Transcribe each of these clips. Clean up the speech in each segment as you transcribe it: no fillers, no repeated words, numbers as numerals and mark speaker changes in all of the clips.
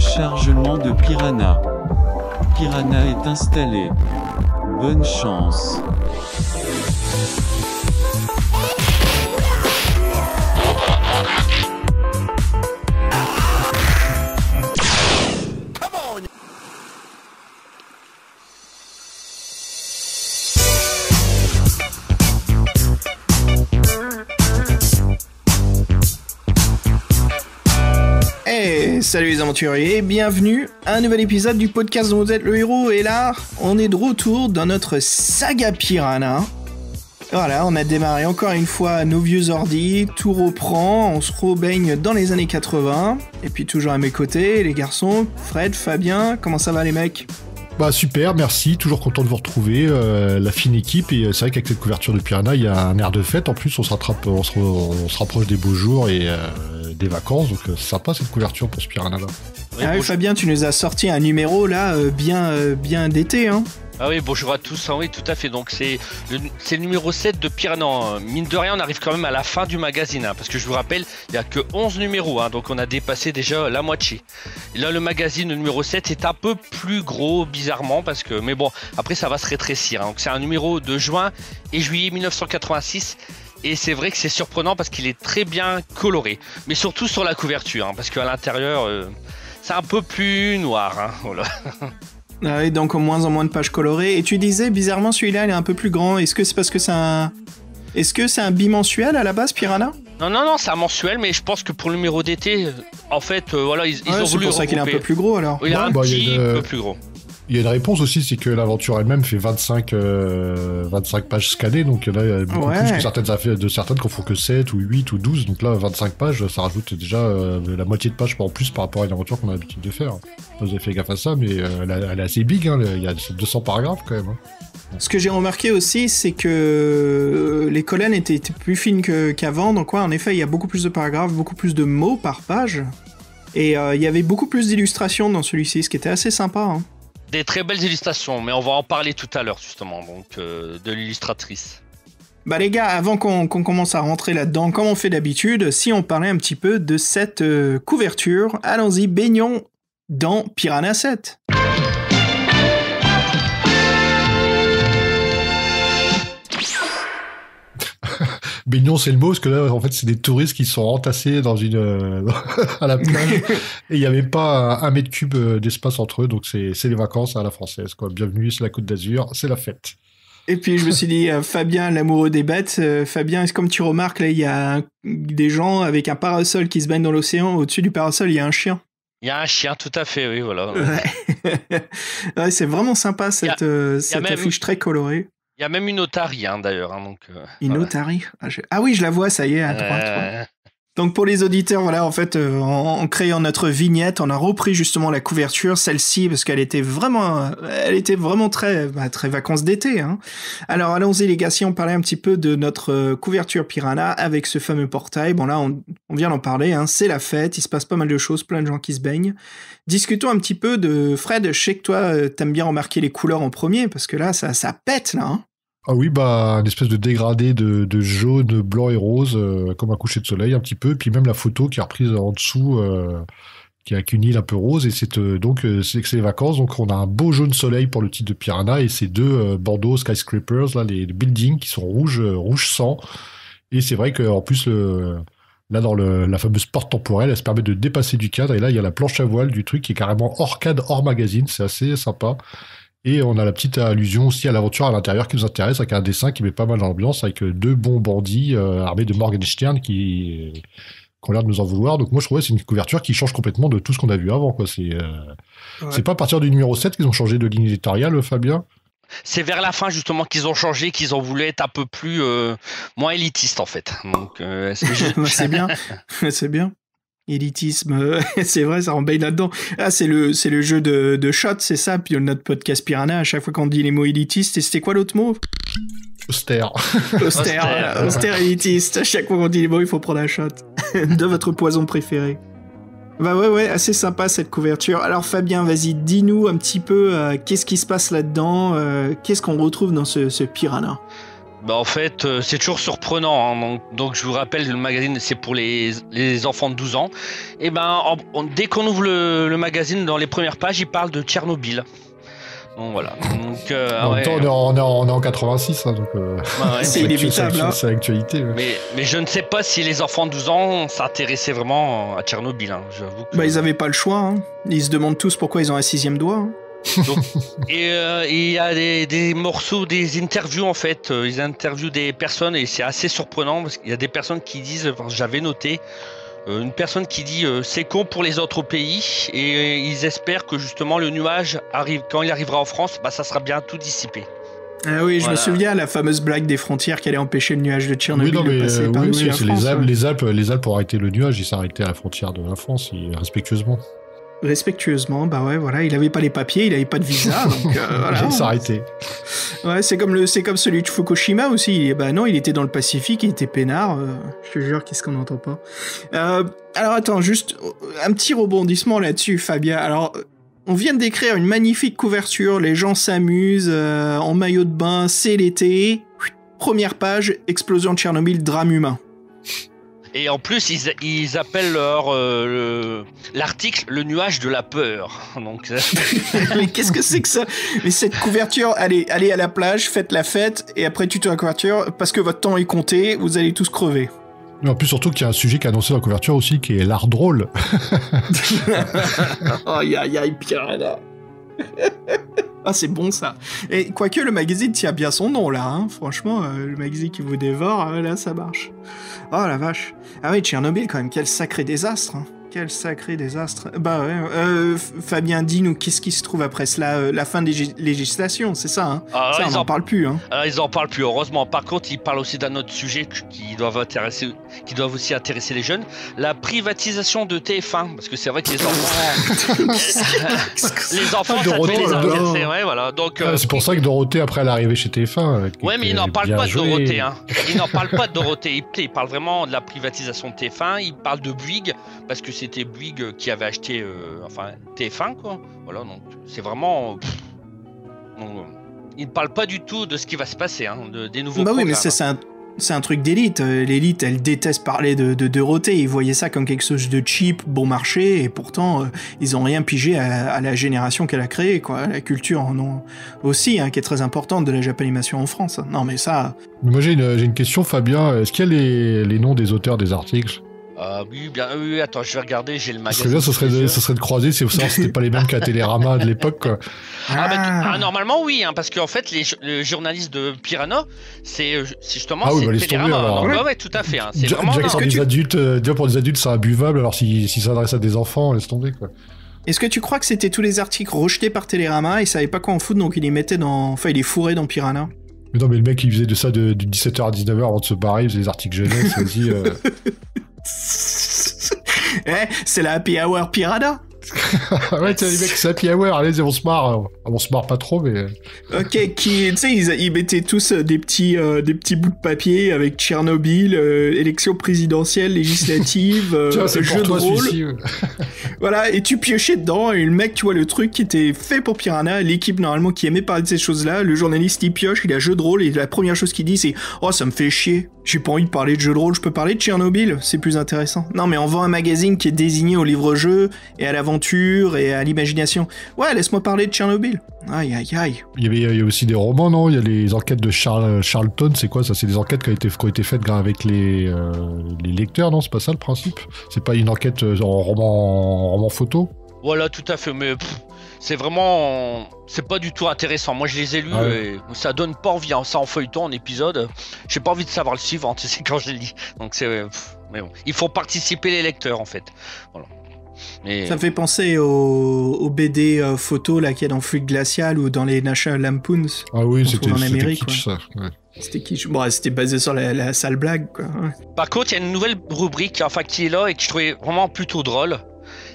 Speaker 1: Chargement de Piranha. Piranha est installé. Bonne chance.
Speaker 2: Salut les aventuriers, bienvenue à un nouvel épisode du podcast dont vous êtes le héros. Et là, on est de retour dans notre saga Piranha. Voilà, on a démarré encore une fois nos vieux ordis, tout reprend, on se rebaigne dans les années 80. Et puis toujours à mes côtés, les garçons, Fred, Fabien, comment ça va les mecs ?
Speaker 3: Bah super, merci, toujours content de vous retrouver, la fine équipe, et c'est vrai qu'avec cette couverture de Piranha, il y a un air de fête, en plus on se rapproche des beaux jours et des vacances, donc c'est sympa cette couverture pour ce Piranha-là.
Speaker 2: Oui, Fabien, tu nous as sorti un numéro là, bien d'été, hein.
Speaker 4: Ah oui, bonjour à tous, oui tout à fait, donc c'est le numéro 7 de Piranha. Mine de rien, on arrive quand même à la fin du magazine, parce que je vous rappelle, il n'y a que 11 numéros, donc on a dépassé déjà la moitié. Et là, le magazine le numéro 7 est un peu plus gros, bizarrement, mais bon, après ça va se rétrécir, donc c'est un numéro de juin et juillet 1986. Et c'est vrai que c'est surprenant parce qu'il est très bien coloré, mais surtout sur la couverture, parce qu'à l'intérieur, c'est un peu plus noir, voilà.
Speaker 2: Ah oui, donc moins en moins de pages colorées. Et tu disais, bizarrement, celui-là, il est un peu plus grand. Est-ce que c'est parce que c'est un... Est-ce que c'est un bimensuel à la base, Piranha ?
Speaker 4: Non, c'est un mensuel, mais je pense que pour le numéro d'été, en fait, voilà, ils ont voulu
Speaker 2: c'est pour ça qu'il est un peu plus gros, alors.
Speaker 4: Oui, il est un petit peu plus gros.
Speaker 3: Il y a une réponse aussi, c'est que l'aventure elle-même fait 25 pages scannées, donc il y en a beaucoup plus que certaines qui en font que 7 ou 8 ou 12, donc là 25 pages, ça rajoute déjà la moitié de pages en plus par rapport à une aventure qu'on a l'habitude de faire. Vous avez fait gaffe à ça, mais elle est assez big, il y a 200 paragraphes quand même.
Speaker 2: Ce que j'ai remarqué aussi, c'est que les colonnes étaient plus fines qu'avant, donc ouais, en effet, il y a beaucoup plus de paragraphes, beaucoup plus de mots par page, et il y avait beaucoup plus d'illustrations dans celui-ci, ce qui était assez sympa,
Speaker 4: Des très belles illustrations, mais on va en parler tout à l'heure justement, donc de l'illustratrice.
Speaker 2: Bah les gars, avant qu'on commence à rentrer là-dedans, comme on fait d'habitude, si on parlait un petit peu de cette couverture, allons-y, baignons dans Piranha 7.
Speaker 3: Baignons, c'est le mot, parce que là, en fait, c'est des touristes qui sont entassés dans à la plage, et il n'y avait pas 1 mètre cube d'espace entre eux, donc c'est les vacances à la française, quoi. Bienvenue, c'est la Côte d'Azur, c'est la fête.
Speaker 2: Et puis, je me suis dit, Fabien, l'amoureux des bêtes, Fabien, est-ce comme tu remarques, là, il y a des gens avec un parasol qui se baignent dans l'océan, au-dessus du parasol, il y a un chien.
Speaker 4: Il y a un chien, tout à fait, oui, voilà.
Speaker 2: Ouais, ouais, c'est vraiment sympa, cette affiche très colorée.
Speaker 4: Il y a même une otarie, d'ailleurs. Donc,
Speaker 2: une otarie Ah oui, je la vois, ça y est, à droite. Donc pour les auditeurs, voilà, en fait, en créant notre vignette, on a repris justement la couverture, celle-ci, parce qu'elle était vraiment très vacances d'été. Alors allons-y les gars, si on parlait un petit peu de notre couverture Piranha avec ce fameux portail. Bon là, on vient d'en parler, c'est la fête, il se passe pas mal de choses, plein de gens qui se baignent. Discutons un petit peu de Fred. Je sais que toi, t'aimes bien remarquer les couleurs en premier, parce que là, ça pète là.
Speaker 3: Ah oui, une espèce de dégradé de jaune, blanc et rose, comme un coucher de soleil un petit peu, puis même la photo qui est reprise en dessous, qui a qu'une île un peu rose, et c'est que c'est les vacances, donc on a un beau jaune soleil pour le titre de Piranha, et ces deux Bordeaux skyscrapers, là, les buildings qui sont rouge sang, et c'est vrai qu'en plus, là dans la fameuse porte temporelle, elle se permet de dépasser du cadre, et là il y a la planche à voile du truc qui est carrément hors cadre, hors magazine, c'est assez sympa. Et on a la petite allusion aussi à l'aventure à l'intérieur qui nous intéresse, avec un dessin qui met pas mal dans l'ambiance, avec 2 bons bandits armés de Morgenstern qui ont l'air de nous en vouloir. Donc moi je trouvais que c'est une couverture qui change complètement de tout ce qu'on a vu avant, quoi. C'est pas à partir du numéro 7 qu'ils ont changé de ligne éditoriale, Fabien ?
Speaker 4: C'est vers la fin justement qu'ils ont changé, qu'ils ont voulu être un peu plus moins élitistes en fait. Donc
Speaker 2: c'est bien, c'est bien. Élitisme, c'est vrai, ça embête là-dedans. Ah, c'est le jeu de shot, c'est ça. Puis notre podcast Piranha, à chaque fois qu'on dit les mots élitistes, et c'était quoi l'autre mot ?
Speaker 3: Austère
Speaker 2: élitiste. À chaque fois qu'on dit les mots, il faut prendre un shot de votre poison préféré. Bah ouais, assez sympa cette couverture. Alors Fabien, vas-y, dis-nous un petit peu qu'est-ce qui se passe là-dedans, qu'est-ce qu'on retrouve dans ce Piranha ?
Speaker 4: Bah en fait, c'est toujours surprenant. Hein. Donc je vous rappelle, le magazine c'est pour les enfants de 12 ans. Et dès qu'on ouvre le magazine, dans les premières pages, il parle de Tchernobyl. Donc voilà. Donc,
Speaker 3: en même temps, on est en 86, hein, donc
Speaker 2: c'est inévitable.
Speaker 3: C'est l'actualité. Ouais.
Speaker 4: Mais je ne sais pas si les enfants de 12 ans s'intéressaient vraiment à Tchernobyl. Hein. J'avoue que...
Speaker 2: ils n'avaient pas le choix. Hein. Ils se demandent tous pourquoi ils ont un 6e doigt. Hein.
Speaker 4: Donc, et il y a des morceaux, des interviews en fait. Ils interviewent des personnes et c'est assez surprenant parce qu'il y a des personnes qui disent, j'avais noté, une personne qui dit c'est con pour les autres pays et ils espèrent que justement le nuage arrive, quand il arrivera en France, ça sera bien tout dissipé.
Speaker 2: Ah oui, je me souviens la fameuse blague des frontières qui allait empêcher le nuage de Tchernobyl de passer par-dessus la France.
Speaker 3: Les Alpes ont arrêté le nuage, ils s'arrêtaient à la frontière de la France, respectueusement.
Speaker 2: Respectueusement, voilà, il avait pas les papiers, il avait pas de visa, donc voilà.
Speaker 3: Il s'est arrêté.
Speaker 2: Ouais, c'est comme celui de Fukushima aussi. Non, il était dans le Pacifique, il était peinard. Je te jure, qu'est-ce qu'on n'entend pas. Alors attends, juste un petit rebondissement là-dessus, Fabien. Alors, on vient de décrire une magnifique couverture, les gens s'amusent en maillot de bain, c'est l'été. Première page, explosion de Tchernobyl, drame humain.
Speaker 4: Et en plus, ils appellent l'article le nuage de la peur. Donc...
Speaker 2: Mais qu'est-ce que c'est que ça? Mais cette couverture, allez à la plage, faites la fête, et après tuto la couverture, parce que votre temps est compté, vous allez tous crever.
Speaker 3: Mais en plus, surtout qu'il y a un sujet qui est annoncé dans la couverture aussi, qui est l'art drôle.
Speaker 2: Aïe, Piranha. Ah, c'est bon ça. Et quoique le magazine tient bien son nom là, hein. Franchement, le magazine qui vous dévore, là ça marche. Oh la vache. Ah oui, Tchernobyl quand même, quel sacré désastre. Hein. Quel sacré désastre. Fabien, dis-nous, qu'est-ce qui se trouve après cela, la fin des législations, c'est ça, hein? Ça, on n'en parle plus, hein.
Speaker 4: Ils en parlent plus, heureusement. Par contre, ils parlent aussi d'un autre sujet qui doivent aussi intéresser les jeunes, la privatisation de TF1, parce que c'est vrai que les enfants... les enfants, ça devait les intéresser, ouais, voilà. Donc,
Speaker 3: c'est pour ça que Dorothée, après, elle est arrivée chez TF1.
Speaker 4: Ouais, mais ils n'en parlent pas de Dorothée, hein. Ils n'en parlent pas de Dorothée. Ils parlent vraiment de la privatisation de TF1, ils parlent de Bouygues, parce que c'était Bouygues qui avait acheté TF1 quoi. Voilà, donc c'est vraiment ils ne parlent pas du tout de ce qui va se passer, hein, des nouveaux programmes.
Speaker 2: Oui, mais c'est un truc d'élite. L'élite, elle déteste parler de Dorothée. Ils voyaient ça comme quelque chose de cheap, bon marché, et pourtant ils ont rien pigé à la génération qu'elle a créée, quoi. La culture en ont aussi, hein, qui est très importante de la Japanimation en France. Non mais ça...
Speaker 3: Moi j'ai une question, Fabien. Est-ce qu'il y a les noms des auteurs des articles?
Speaker 4: Oui, attends, je vais regarder, j'ai le magazine.
Speaker 3: Ce serait bien, ce serait de croiser, si vous savez, c'était pas les mêmes qu'à Télérama de l'époque, quoi.
Speaker 4: Normalement, oui, hein, parce qu'en fait, les journalistes de Piranha, c'est justement
Speaker 3: Télérama.
Speaker 4: Ouais, tout à fait. Hein, c'est
Speaker 3: déjà pour des adultes, c'est imbuvable, alors s'ils s'adressent à des enfants, laisse tomber, quoi.
Speaker 2: Est-ce que tu crois que c'était tous les articles rejetés par Télérama, ils savaient pas quoi en foutre, donc ils les mettaient il les fourrait dans Piranha?
Speaker 3: Mais non, mais le mec, il faisait de ça de 17h à 19h avant de se barrer, il faisait des articles jeunesse, vas-y...
Speaker 2: c'est la happy hour Piranha.
Speaker 3: Ouais, les mecs, c'est happy hour, allez, on se marre pas trop, mais...
Speaker 2: Ok, tu sais, ils mettaient tous des petits bouts de papier avec Tchernobyl, élection présidentielle, législative, jeu de rôle. Voilà, et tu piochais dedans, et le mec, tu vois, le truc qui était fait pour Piranha, l'équipe normalement qui aimait parler de ces choses-là, le journaliste, il pioche, il a jeu de rôle, et la première chose qu'il dit, c'est « Oh, ça me fait chier, j'ai pas envie de parler de jeu de rôle, je peux parler de Tchernobyl, c'est plus intéressant. » Non, mais on vend un magazine qui est désigné au livre-jeu, et à l'aventure, et à l'imagination. Ouais, laisse-moi parler de Tchernobyl. Aïe, aïe, aïe.
Speaker 3: Il y a aussi des romans, non? Il y a les enquêtes de Charlton, c'est quoi ça? C'est des enquêtes qui ont été faites avec les lecteurs, non? C'est pas ça le principe? C'est pas une enquête en roman photo?
Speaker 4: Voilà, tout à fait, mais c'est vraiment... C'est pas du tout intéressant. Moi, je les ai lus et ça donne pas envie. Hein. Ça en feuilleton, en épisode, j'ai pas envie de savoir le suivant, tu sais, quand je les lis. Donc c'est... mais bon, il faut participer les lecteurs, en fait. Voilà. Mais... Ça
Speaker 2: me fait penser aux BD photos là qu'il y a dans Fluide Glacial ou dans les National Lampoons.
Speaker 3: Ah oui, c'était kitsch, ça. Ouais.
Speaker 2: C'était kitsch. Bon, c'était basé sur la sale blague, quoi. Ouais.
Speaker 4: Par contre, il y a une nouvelle rubrique, qui est là et que je trouvais vraiment plutôt drôle.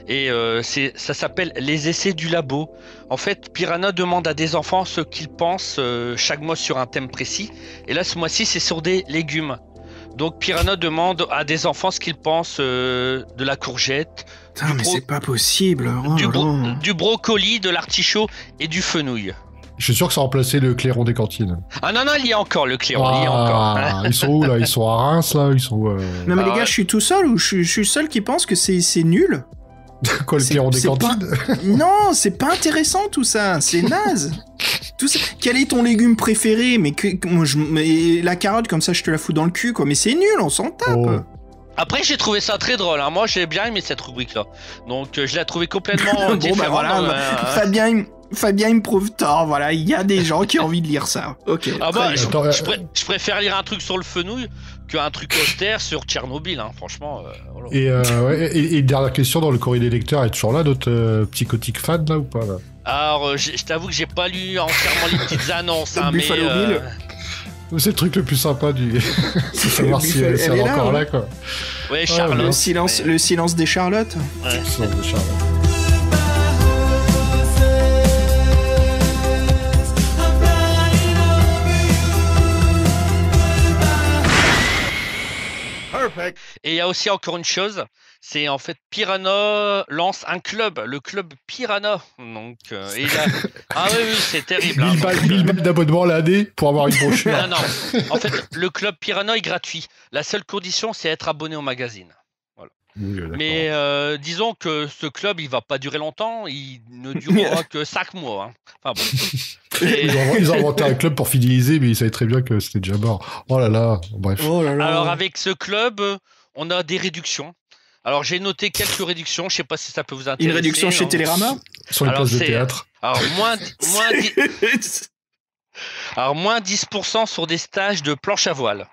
Speaker 4: Et ça s'appelle les essais du labo. En fait, Piranha demande à des enfants ce qu'ils pensent chaque mois sur un thème précis. Et là, ce mois-ci, c'est sur des légumes. Donc Piranha demande à des enfants ce qu'ils pensent de la courgette.
Speaker 2: Putain, mais c'est pas possible.
Speaker 4: Du brocoli, de l'artichaut et du fenouil.
Speaker 3: Je suis sûr que ça a remplacé le clairon des cantines.
Speaker 4: Ah non, il y a encore le clairon, il y a encore.
Speaker 3: Ils sont où, là? Ils sont à Reims, là? Ils sont...
Speaker 2: Non, mais les gars, je suis tout seul ou je suis seul qui pense que c'est nul?
Speaker 3: Quoi, le clairon des cantines?
Speaker 2: Non, c'est pas intéressant tout ça, c'est naze. Tout ça. Quel est ton légume préféré? Mais la carotte, comme ça, je te la fous dans le cul, quoi. Mais c'est nul, on s'en tape.
Speaker 3: Oh.
Speaker 4: Après, j'ai trouvé ça très drôle. Hein. Moi, j'ai bien aimé cette rubrique-là. Donc, je l'ai trouvé complètement
Speaker 2: Bon,
Speaker 4: différente.
Speaker 2: bah voilà, Fabien, il me prouve tort. Voilà, il y a des gens qui ont envie de lire ça. Ok.
Speaker 4: Ah bah,
Speaker 3: Attends,
Speaker 4: je préfère lire un truc sur le fenouil qu'un truc austère sur Tchernobyl. Hein. Franchement. Voilà.
Speaker 3: Et dernière question dans le courrier des lecteurs, est toujours là notre psychotique fan, là, ou pas, là?
Speaker 4: Alors, je t'avoue que j'ai pas lu entièrement les petites annonces. Hein, mais,
Speaker 2: Buffalo Bill.
Speaker 3: C'est le truc le plus sympa du. C'est savoir si elle est encore là, quoi.
Speaker 4: Ouais, Charlotte.
Speaker 2: Le silence des Charlottes.
Speaker 4: Ouais.
Speaker 3: Le silence de Charlotte.
Speaker 4: Et il y a aussi encore une chose, c'est en fait Piranha lance un club, le club Piranha. Donc, ah oui, c'est terrible.
Speaker 3: 1000 balles d'abonnement l'année pour avoir une brochure.
Speaker 4: Non. En fait, le club Piranha est gratuit. La seule condition, c'est être abonné au magazine. Voilà.
Speaker 3: Oui,
Speaker 4: mais disons que ce club, il va pas durer longtemps. Il ne durera que 5 mois. Hein. Enfin bon.
Speaker 3: Ils ont inventé un club pour fidéliser, mais ils savaient très bien que c'était déjà mort. Oh là là, bref.
Speaker 2: Oh là là.
Speaker 4: Alors avec ce club, on a des réductions. Alors j'ai noté quelques réductions, je sais pas si ça peut vous intéresser.
Speaker 2: Une réduction chez Télérama?
Speaker 3: Sur les places de théâtre.
Speaker 4: Alors moins 10% sur des stages de planche à voile.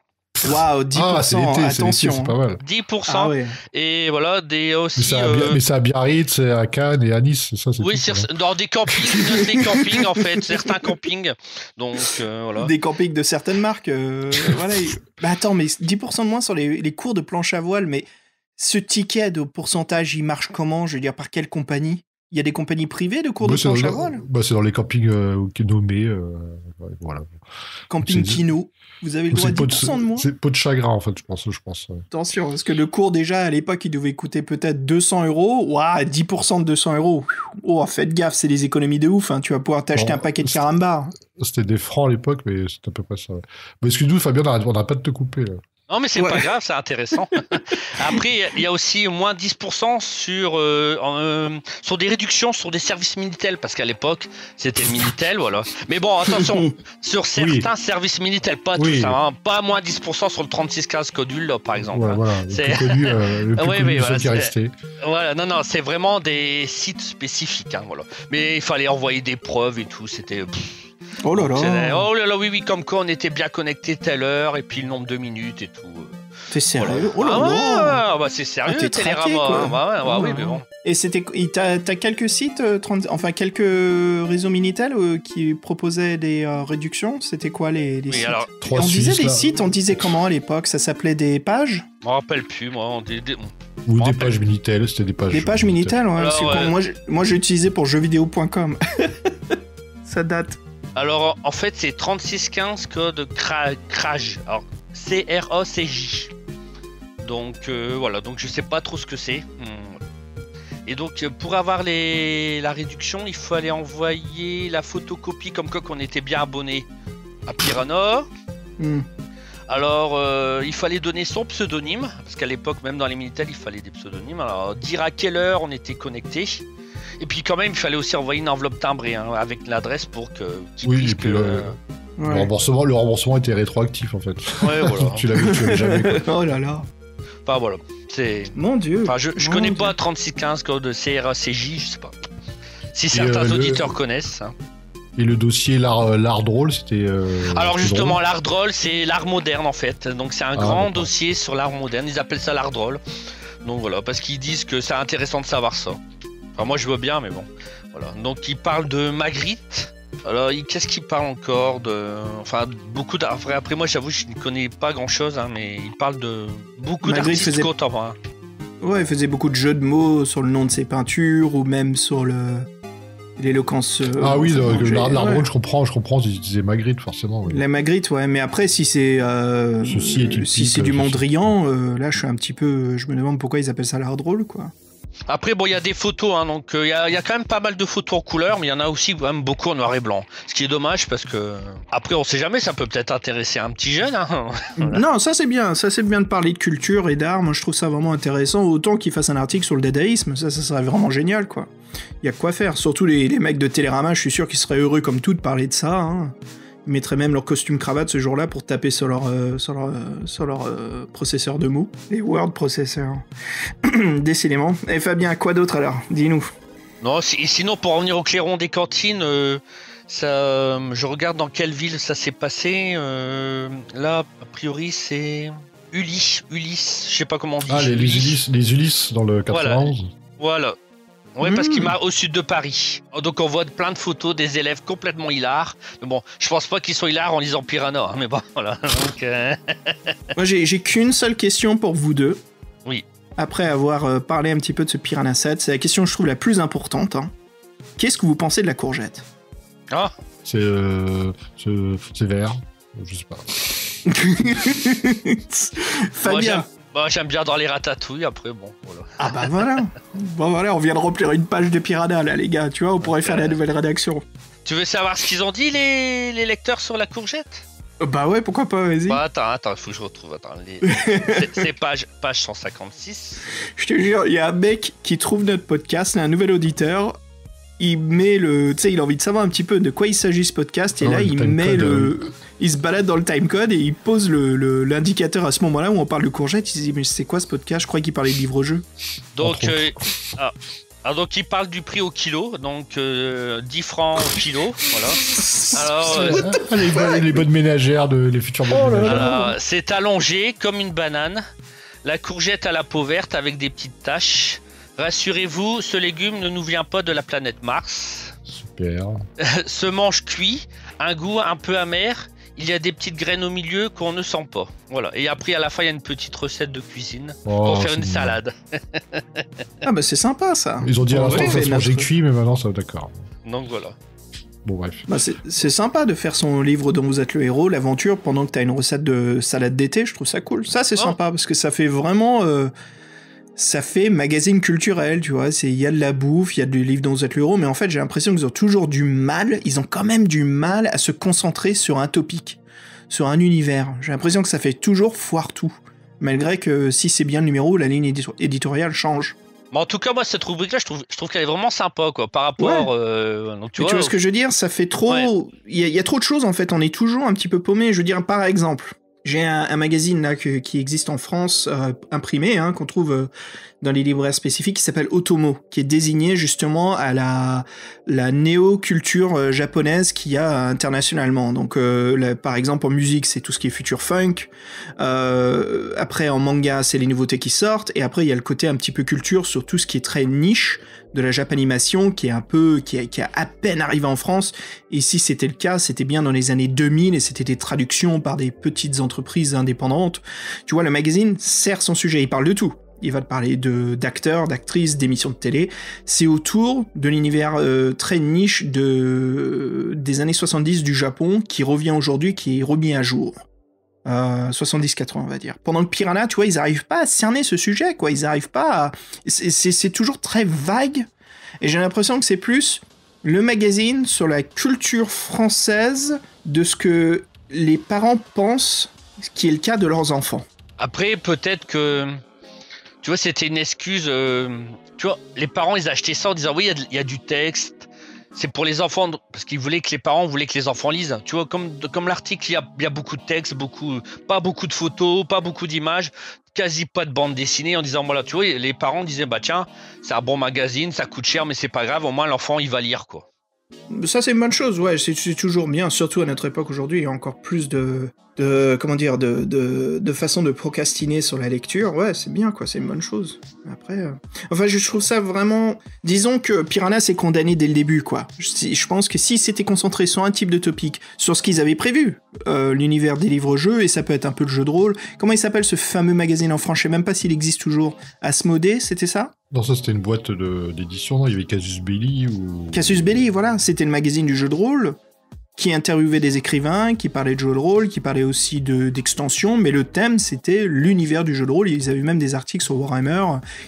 Speaker 2: Waouh, 10%,
Speaker 3: c'est l'été,
Speaker 2: attention.
Speaker 3: c'est pas mal.
Speaker 4: 10%.
Speaker 2: Ah ouais.
Speaker 4: Et voilà, aussi.
Speaker 3: Mais c'est à Biarritz, à Cannes et à Nice, c'est ça?
Speaker 4: Oui, dans des campings, des campings en fait, certains campings. Donc voilà.
Speaker 2: Des campings de certaines marques. Voilà. Bah attends, mais 10% de moins sur les cours de planche à voile, mais ce ticket de pourcentage, il marche comment? Je veux dire, par quelle compagnie? Il y a des compagnies privées de cours de planche à voile?
Speaker 3: C'est dans les campings nommés. Voilà.
Speaker 2: Camping Kino. Vous avez le droit à 10% de moins?
Speaker 3: C'est peau de chagrin, en fait, je pense. Ouais.
Speaker 2: Attention, parce que le cours, déjà, à l'époque, il devait coûter peut-être 200 €. Ouah, 10% de 200 €. Oh, faites gaffe, c'est des économies de ouf. Hein. Tu vas pouvoir t'acheter un paquet de carambars.
Speaker 3: C'était des francs à l'époque, mais c'était à peu près ça. Ouais. Mais excuse-nous, Fabien, on n'a pas de te couper, là.
Speaker 4: Non, mais c'est pas grave, c'est intéressant. Après, il y a aussi moins 10% sur des réductions sur des services Minitel, parce qu'à l'époque, c'était le Minitel, voilà. Mais bon, attention, sur certains services Minitel, pas tous, hein, pas moins 10% sur le 3615 Codule, là, par exemple.
Speaker 3: Voilà, le plus connu, celui qui est resté.
Speaker 4: Voilà, non, c'est vraiment des sites spécifiques, hein, voilà. Mais il fallait envoyer des preuves et tout, c'était...
Speaker 2: Oh là là.
Speaker 4: Oui, comme quoi on était bien connecté telle heure et puis le nombre de minutes et tout.
Speaker 2: T'es sérieux?
Speaker 4: Voilà.
Speaker 2: Oh là là.
Speaker 4: Bah c'est sérieux,
Speaker 2: t'es traqué,
Speaker 4: Télérama. Oui, mais bon.
Speaker 2: Et t'as quelques sites, quelques réseaux Minitel qui proposaient des réductions. C'était quoi les sites?
Speaker 4: Alors,
Speaker 2: on disait des sites, on disait comment à l'époque? Ça s'appelait des pages?
Speaker 4: Je me rappelle plus, moi.
Speaker 3: Ou des pages Minitel, c'était des pages.
Speaker 2: Des pages Minitel, ouais.
Speaker 4: Alors,
Speaker 2: moi j'ai utilisé pour jeuxvideo.com. Ça date.
Speaker 4: Alors, en fait, c'est 3615 code CRAJ. Alors, CRACJ. Donc, voilà. Donc, je sais pas trop ce que c'est. Et donc, pour avoir la réduction, il fallait envoyer la photocopie comme quoi qu'on était bien abonné à Piranha. Alors, il fallait donner son pseudonyme. Parce qu'à l'époque, même dans les Minitel, il fallait des pseudonymes. Alors, dire à quelle heure on était connecté. Et puis quand même, il fallait aussi envoyer une enveloppe timbrée avec l'adresse pour qu'ils puissent
Speaker 3: et puis le remboursement était rétroactif en fait.
Speaker 4: Ouais, voilà.
Speaker 3: tu l'avais jamais. Quoi.
Speaker 2: Oh là là.
Speaker 4: Enfin voilà, c'est.
Speaker 2: Mon Dieu.
Speaker 4: Enfin, je connais pas 3615 code CRACJ, je sais pas. Si certains auditeurs connaissent. Hein.
Speaker 3: Et le dossier l'art drôle, c'était.
Speaker 4: Alors justement, l'art drôle, c'est l'art moderne en fait. Donc c'est un grand dossier sur l'art moderne. Ils appellent ça l'art drôle. Donc voilà, parce qu'ils disent que c'est intéressant de savoir ça. Enfin, moi je vois bien, mais bon. Voilà. Donc il parle de Magritte. Alors qu'est-ce qu'il parle encore de. Enfin, beaucoup d'artistes. Après, moi j'avoue, je ne connais pas grand chose, hein, mais il parle de beaucoup d'artistes contemporains.
Speaker 2: Ouais, il faisait beaucoup de jeux de mots sur le nom de ses peintures ou même sur l'éloquence.
Speaker 3: Ah oui, l'art drôle, je comprends, ils disaient Magritte forcément. Oui.
Speaker 2: La Magritte, ouais, mais après, si c'est
Speaker 3: si c'est
Speaker 2: du Mondrian, là je suis un petit peu. Je me demande pourquoi ils appellent ça l'art drôle, quoi.
Speaker 4: Après, bon, il y a des photos, hein, donc il y a quand même pas mal de photos en couleur, mais il y en a aussi quand même beaucoup en noir et blanc. Ce qui est dommage parce que, après, on sait jamais, ça peut peut-être intéresser un petit jeune. Hein. Voilà.
Speaker 2: Non, ça c'est bien de parler de culture et d'art, moi je trouve ça vraiment intéressant, autant qu'il fasse un article sur le dadaïsme, ça serait vraiment génial, quoi. Il y a quoi faire, surtout les mecs de Télérama, je suis sûr qu'ils seraient heureux comme tout de parler de ça, hein. Ils mettraient même leur costume cravate ce jour-là pour taper sur leur processeur de mots, les word processors. Décidément. Et Fabien, quoi d'autre alors? Dis-nous.
Speaker 4: Non, sinon, pour revenir au clairon des cantines, je regarde dans quelle ville ça s'est passé. Là, a priori, c'est Ulysse, je sais pas comment on dit.
Speaker 3: Ah, les Ulysses dans le 91.
Speaker 4: Voilà. Ouais, parce qu'il m'a au sud de Paris. Donc on voit plein de photos des élèves complètement hilars. Mais bon, je pense pas qu'ils soient hilars en lisant Piranha, hein, mais bon, voilà. Donc,
Speaker 2: Moi, j'ai qu'une seule question pour vous deux.
Speaker 4: Oui.
Speaker 2: Après avoir parlé un petit peu de ce Piranha 7, c'est la question que je trouve la plus importante. Hein. Qu'est-ce que vous pensez de la courgette?
Speaker 4: Ah.
Speaker 3: C'est vert. Je sais pas.
Speaker 2: Fabien.
Speaker 4: J'aime bien dans les ratatouilles, après, bon, voilà.
Speaker 2: Ah bah voilà. Bon voilà, on vient de remplir une page de Piranha, là, les gars, tu vois, on pourrait faire la nouvelle rédaction.
Speaker 4: Tu veux savoir ce qu'ils ont dit, les lecteurs, sur la courgette?
Speaker 2: Bah ouais, pourquoi pas, vas-y.
Speaker 4: Bah attends, faut que je retrouve, c'est page 156.
Speaker 2: Je te jure, il y a un mec qui trouve notre podcast, un nouvel auditeur, il met tu sais, il a envie de savoir un petit peu de quoi il s'agit ce podcast, et là, il met il se balade dans le timecode et il pose l'indicateur à ce moment-là où on parle de courgette. Il se dit, mais c'est quoi ce podcast? Je croyais qu'il parlait de livre-jeu.
Speaker 4: Donc, donc il parle du prix au kilo, donc 10 francs au kilo, voilà. Alors,
Speaker 3: les bonnes ménagères, les futures bonnes ménagères.
Speaker 4: Alors, c'est allongé comme une banane, la courgette à la peau verte avec des petites taches. Rassurez-vous, ce légume ne nous vient pas de la planète Mars.
Speaker 3: Super.
Speaker 4: Se mange cuit, un goût un peu amer. Il y a des petites graines au milieu qu'on ne sent pas. Voilà. Et après, à la fin, il y a une petite recette de cuisine pour faire une salade.
Speaker 2: Ah bah c'est sympa ça.
Speaker 3: Ils ont dit à l'instant que ça se mangeait cuit, mais maintenant ça va, d'accord.
Speaker 4: Donc voilà.
Speaker 3: Bon bref.
Speaker 2: Bah, c'est sympa de faire son livre dont vous êtes le héros, l'aventure, pendant que t'as une recette de salade d'été. Je trouve ça cool. Ça c'est sympa parce que ça fait vraiment... ça fait magazine culturel, tu vois, il y a de la bouffe, il y a du livre dont vous êtes le héros, mais en fait j'ai l'impression qu'ils ont toujours ils ont quand même du mal à se concentrer sur un topic, sur un univers. J'ai l'impression que ça fait toujours foire tout, malgré que si c'est bien le numéro, la ligne éditoriale change.
Speaker 4: Mais en tout cas, moi cette rubrique-là, je trouve qu'elle est vraiment sympa, quoi, par rapport...
Speaker 2: Ouais. Donc, tu vois ce que je veux dire, ça fait trop... Il y a trop de choses en fait, on est toujours un petit peu paumé. Je veux dire, par exemple... J'ai un magazine là qui existe en France, imprimé, hein, qu'on trouve dans les libraires spécifiques, qui s'appelle Otomo, qui est désigné justement à la néo-culture japonaise qu'il y a internationalement. Donc, par exemple, en musique, c'est tout ce qui est future funk. Après, en manga, c'est les nouveautés qui sortent. Et après, il y a le côté un petit peu culture sur tout ce qui est très niche de la japanimation, qui a à peine arrivé en France. Et si c'était le cas, c'était bien dans les années 2000 et c'était des traductions par des petites entreprises indépendantes. Tu vois, le magazine sert son sujet, il parle de tout. Il va te parler d'acteurs, d'actrices, d'émissions de télé. C'est autour de l'univers très niche des années 70 du Japon qui revient aujourd'hui, qui est remis à jour. 70-80 on va dire. Pendant que Piranha, tu vois, ils arrivent pas à cerner ce sujet, quoi. Ils arrivent pas à... C'est toujours très vague. Et j'ai l'impression que c'est plus le magazine sur la culture française de ce que les parents pensent qui est le cas de leurs enfants.
Speaker 4: Après, peut-être que... Tu vois, c'était une excuse... tu vois, les parents, ils achetaient ça en disant, oui, il y a du texte. C'est pour les enfants, parce qu'ils voulaient que les parents voulaient que les enfants lisent. Tu vois, comme l'article, il y a beaucoup de texte, pas beaucoup de photos, pas beaucoup d'images, quasi pas de bande dessinée, en disant, voilà, tu vois, les parents disaient, bah tiens, c'est un bon magazine, ça coûte cher, mais c'est pas grave, au moins l'enfant, il va lire, quoi.
Speaker 2: Ça, c'est une bonne chose, ouais, c'est toujours bien, surtout à notre époque aujourd'hui, il y a encore plus de façon de procrastiner sur la lecture. Ouais, c'est bien, quoi, c'est une bonne chose. Après, enfin, je trouve ça vraiment... Disons que Piranha s'est condamné dès le début, quoi. Je pense que si c'était concentré sur un type de topic, sur ce qu'ils avaient prévu, l'univers des livres-jeux, et ça peut être un peu le jeu de rôle... Comment il s'appelle ce fameux magazine en France? Je sais même pas s'il existe toujours. Asmodée, c'était ça?
Speaker 3: Non, ça c'était une boîte d'édition, il y avait Casus Belli ou...
Speaker 2: Casus Belli, voilà, c'était le magazine du jeu de rôle. qui interviewait des écrivains, qui parlaient de jeux de rôle, qui parlaient aussi d'extensions, mais le thème, c'était l'univers du jeu de rôle. Ils avaient même des articles sur Warhammer,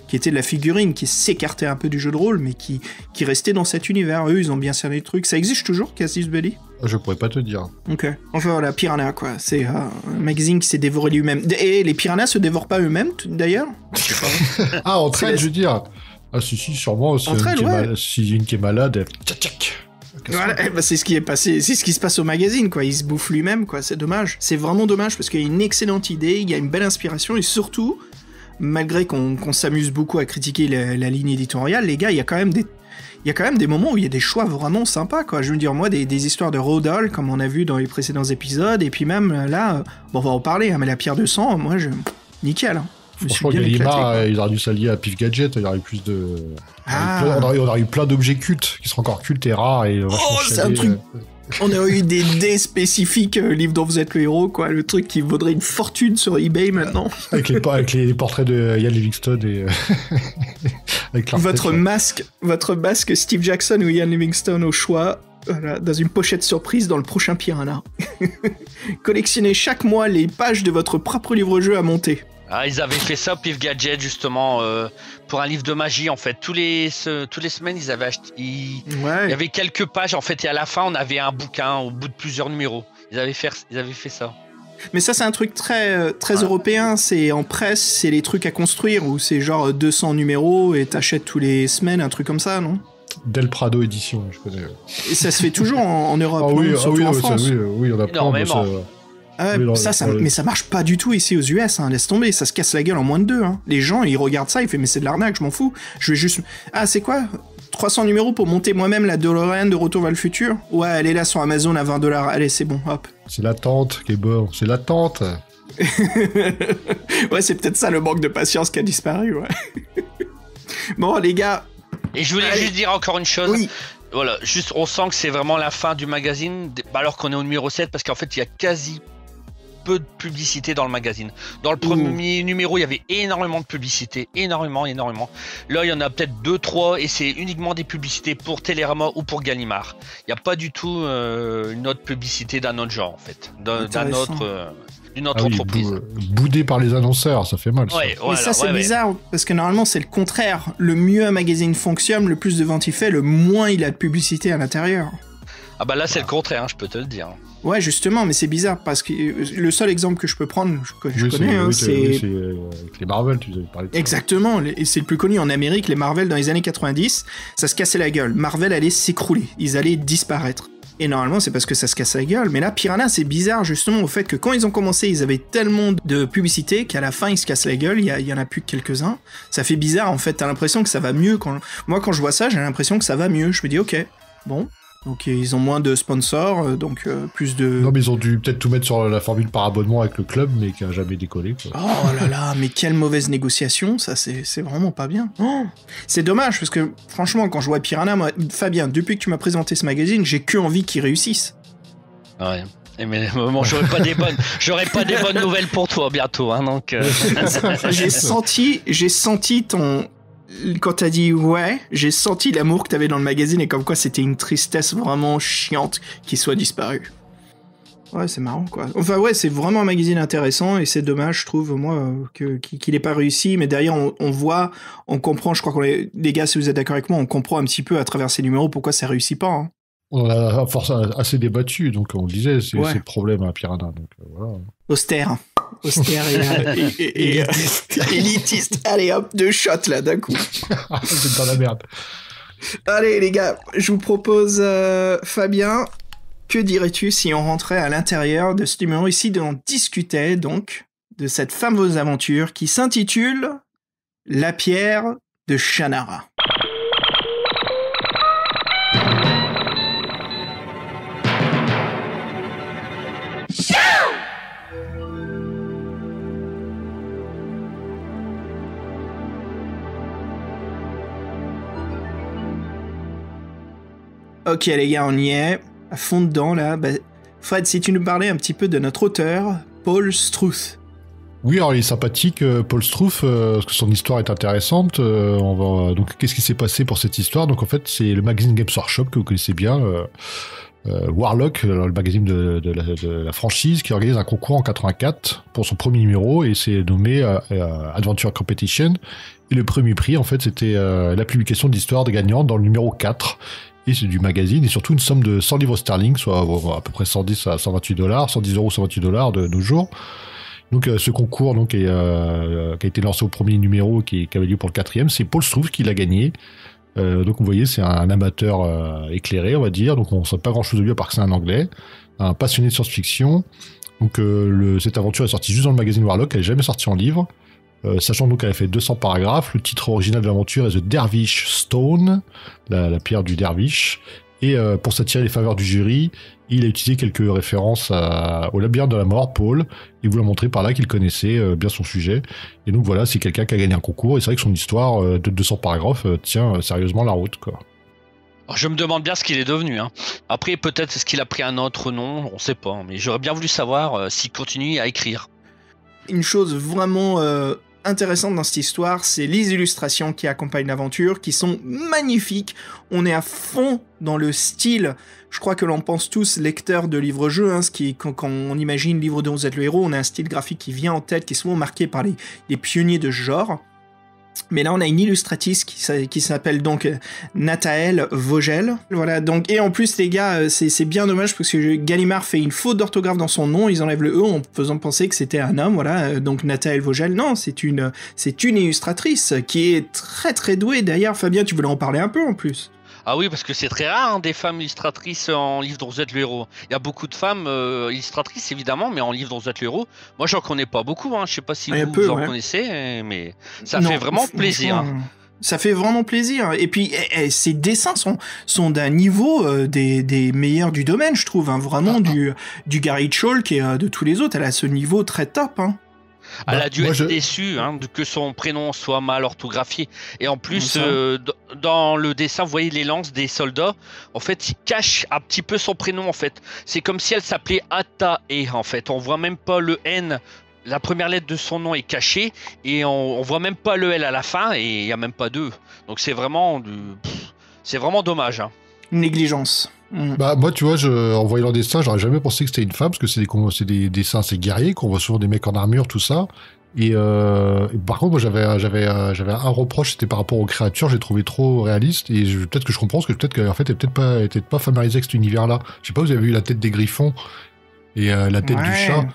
Speaker 2: qui étaient de la figurine, qui s'écartait un peu du jeu de rôle, mais qui restait dans cet univers. Eux, ils ont bien cerné le truc. Ça existe toujours, Cassius Belli ?
Speaker 3: Je pourrais pas te dire.
Speaker 2: Ok. Enfin, voilà, Piranha, quoi. C'est un magazine qui s'est dévoré lui-même. Et les piranhas se dévorent pas eux-mêmes, d'ailleurs ? Je sais pas.
Speaker 3: Ah, entre elles, je veux dire. Ah, si, sûrement. Si une qui est malade, tchac.
Speaker 2: Voilà, c'est ce qui est passé, c'est ce qui se passe au magazine, quoi. Il se bouffe lui-même, quoi. C'est dommage. C'est vraiment dommage parce qu'il y a une excellente idée, il y a une belle inspiration et surtout, malgré qu'on s'amuse beaucoup à critiquer la ligne éditoriale, les gars, il y a quand même des moments où il y a des choix vraiment sympas, quoi. Je veux dire, moi, des histoires de Rodol, comme on a vu dans les précédents épisodes, et puis même là, bon, on va en parler, hein, mais la pierre de sang, moi, nickel. Hein.
Speaker 3: Franchement, Gallimard, il aurait dû s'allier à Pif Gadget, il y aurait plus de... On aurait eu plein d'objets cultes, qui seront encore cultes et rares. Et
Speaker 2: c'est un truc... On aurait eu des dés spécifiques, livre dont vous êtes le héros, quoi. Le truc qui vaudrait une fortune sur eBay maintenant.
Speaker 3: avec les portraits de Ian Livingstone et... avec
Speaker 2: votre masque Steve Jackson ou Ian Livingstone au choix. Voilà, dans une pochette surprise dans le prochain Piranha. Collectionnez chaque mois les pages de votre propre livre-jeu à monter.
Speaker 4: Ah, ils avaient fait ça, Pif Gadget, justement, pour un livre de magie, en fait. Tous les semaines, ils avaient acheté... Il y avait quelques pages, en fait, et à la fin, on avait un bouquin au bout de plusieurs numéros. Ils avaient fait ça.
Speaker 2: Mais ça, c'est un truc très européen. C'est en presse, c'est les trucs à construire, où c'est genre 200 numéros et t'achètes tous les semaines, un truc comme ça, non ?
Speaker 3: Del Prado édition, je connais.
Speaker 2: Et ça se fait toujours en Europe, surtout en France.
Speaker 3: Oui, on a
Speaker 4: énormément.
Speaker 2: Mais ça marche pas du tout ici aux US, hein, laisse tomber, ça se casse la gueule en moins de 2. Hein. Les gens, ils regardent ça, ils font mais c'est de l'arnaque, je m'en fous. Je vais juste... Ah, c'est quoi 300 numéros pour monter moi-même la DeLorean de Retour vers le futur ? Ouais, elle est là sur Amazon à $20. Allez, c'est bon, hop.
Speaker 3: C'est la tante qui est bonne, c'est la tante.
Speaker 2: Ouais, c'est peut-être ça le manque de patience qui a disparu, ouais. Bon, les gars...
Speaker 4: Et je voulais juste dire encore une chose.
Speaker 2: Oui.
Speaker 4: Voilà, juste on sent que c'est vraiment la fin du magazine, alors qu'on est au numéro 7, parce qu'en fait, il y a quasi peu de publicité dans le magazine. Dans le premier numéro, il y avait énormément de publicité, énormément. Là, il y en a peut-être 2-3 et c'est uniquement des publicités pour Télérama ou pour Gallimard. Il n'y a pas du tout une autre publicité d'un autre genre, en fait, d'une autre entreprise.
Speaker 3: Boudé par les annonceurs, ça fait mal. Ça.
Speaker 2: Mais ça, c'est bizarre, parce que normalement, c'est le contraire. Le mieux un magazine fonctionne, le plus de ventes il fait, le moins il a de publicité à l'intérieur.
Speaker 4: Ah bah là, c'est le contraire, hein, je peux te le dire.
Speaker 2: Ouais, justement, mais c'est bizarre, parce que le seul exemple que je peux prendre, que je connais, c'est...
Speaker 3: avec les Marvel, tu avais parlé de ça.
Speaker 2: Exactement, et c'est le plus connu en Amérique, les Marvel dans les années 90, ça se cassait la gueule. Marvel allait s'écrouler, ils allaient disparaître. Et normalement, c'est parce que ça se casse la gueule. Mais là, Piranha, c'est bizarre, justement, au fait que quand ils ont commencé, ils avaient tellement de publicité qu'à la fin, ils se cassent la gueule. Il y en a plus que quelques-uns. Ça fait bizarre, en fait. T'as l'impression que ça va mieux. Moi, quand je vois ça, j'ai l'impression que ça va mieux. Je me dis, ok, bon. Donc, ils ont moins de sponsors, donc plus de...
Speaker 3: Non, mais ils ont dû peut-être tout mettre sur la formule par abonnement avec le club, mais qui a jamais décollé, quoi.
Speaker 2: Oh là là, mais quelle mauvaise négociation, ça, c'est vraiment pas bien. Oh, c'est dommage, parce que, franchement, quand je vois Piranha, moi, Fabien, depuis que tu m'as présenté ce magazine, j'ai que envie qu'il réussisse.
Speaker 4: Ouais. Mais bon, j'aurais pas des bonnes nouvelles pour toi bientôt, hein, donc...
Speaker 2: J'ai senti ton... Quand t'as dit ouais, j'ai senti l'amour que t'avais dans le magazine et comme quoi c'était une tristesse vraiment chiante qu'il soit disparu. Ouais, c'est marrant, quoi. Enfin, ouais, c'est vraiment un magazine intéressant et c'est dommage, je trouve, moi, qu'il ait pas réussi. Mais derrière, on voit, on comprend, je crois qu'on les gars, si vous êtes d'accord avec moi, on comprend un petit peu à travers ces numéros pourquoi ça réussit pas, hein.
Speaker 3: On a force assez débattu, donc on le disait, c'est le problème à Piranha, donc voilà.
Speaker 2: Austère et élitiste. Allez hop, 2 shots là d'un coup.
Speaker 3: C'est dans la merde.
Speaker 2: Allez les gars, je vous propose Fabien, que dirais-tu si on rentrait à l'intérieur de ce numéro ici, on discutait donc de cette fameuse aventure qui s'intitule La pierre de Shannara. Ok les gars, on y est, à fond dedans là. Fred, si tu nous parlais un petit peu de notre auteur, Paul Struth.
Speaker 3: Oui, alors il est sympathique, Paul Struth, parce que son histoire est intéressante. Donc qu'est-ce qui s'est passé pour cette histoire ? Donc en fait, c'est le magazine Games Workshop que vous connaissez bien, Warlock, le magazine de la franchise, qui organise un concours en 84 pour son premier numéro, et c'est nommé Adventure Competition. Et le premier prix, en fait, c'était la publication d'histoires des gagnantes dans le numéro 4. Et c'est du magazine, et surtout une somme de 100 livres sterling, soit à peu près 110 à 128 $, 110 €, 128 $ de nos jours. Donc ce concours qui a été lancé au premier numéro, qui avait lieu pour le 4e, c'est Paul Struve qui l'a gagné. Donc vous voyez, c'est un amateur éclairé, on va dire, donc on ne sait pas grand-chose de lui à part que c'est un anglais, un passionné de science-fiction. Donc cette aventure est sortie juste dans le magazine Warlock, elle n'est jamais sortie en livre. Sachant donc qu'elle a fait 200 paragraphes, le titre original de l'aventure est The Dervish Stone, la pierre du derviche, et pour s'attirer les faveurs du jury, il a utilisé quelques références au labyrinthe de la mort, Paul, et vous l'a montré par là qu'il connaissait bien son sujet, et donc voilà, c'est quelqu'un qui a gagné un concours, et c'est vrai que son histoire de 200 paragraphes tient sérieusement la route, quoi.
Speaker 4: Alors, je me demande bien ce qu'il est devenu, hein. Après, peut-être est-ce qu'il a pris un autre nom, on sait pas, mais j'aurais bien voulu savoir s'il continue à écrire.
Speaker 2: Une chose vraiment intéressante dans cette histoire, c'est les illustrations qui accompagnent l'aventure, qui sont magnifiques. On est à fond dans le style. Je crois que l'on pense tous lecteurs de livres-jeux, hein, quand on imagine livre dont vous êtes le héros, on a un style graphique qui vient en tête, qui est souvent marqué par les pionniers de ce genre. Mais là, on a une illustratrice qui s'appelle donc Nathaël Vogel. Voilà, donc, et en plus, les gars, c'est bien dommage parce que Gallimard fait une faute d'orthographe dans son nom. Ils enlèvent le E en faisant penser que c'était un homme. Voilà, donc Nathaël Vogel. Non, c'est une illustratrice qui est très très douée. D'ailleurs, Fabien, tu voulais en parler un peu en plus.
Speaker 4: Ah oui, parce que c'est très rare, hein, des femmes illustratrices en livre dont vous êtes le héros. Il y a beaucoup de femmes illustratrices, évidemment, mais en livre dont vous êtes le héros, moi, j'en connais pas beaucoup. Hein. Je sais pas si vous en connaissez, mais ça fait vraiment plaisir.
Speaker 2: Ça fait vraiment plaisir. Et puis, ces dessins sont d'un niveau des meilleurs du domaine, je trouve. Hein. Vraiment, du Gary Chalk et de tous les autres. Elle a ce niveau très top. Hein.
Speaker 4: Elle a dû être déçue que son prénom soit mal orthographié. Et en plus, dans le dessin, vous voyez les lances des soldats. En fait, il cache un petit peu son prénom. En fait, c'est comme si elle s'appelait Atae. En fait, on voit même pas le N. La première lettre de son nom est cachée et on voit même pas le L à la fin et il y a même pas d'E. Donc c'est vraiment dommage. Hein.
Speaker 2: Négligence.
Speaker 3: Bah moi tu vois, en voyant leur dessin, j'aurais jamais pensé que c'était une femme parce que c'est des dessins assez guerriers, qu'on voit souvent des mecs en armure, tout ça. Et par contre, moi j'avais un reproche, c'était par rapport aux créatures, j'ai trouvé trop réaliste et peut-être que je comprends parce que peut-être qu'en fait elle était pas familiarisée avec cet univers-là. Je sais pas, vous avez vu la tête des griffons et la tête du chat.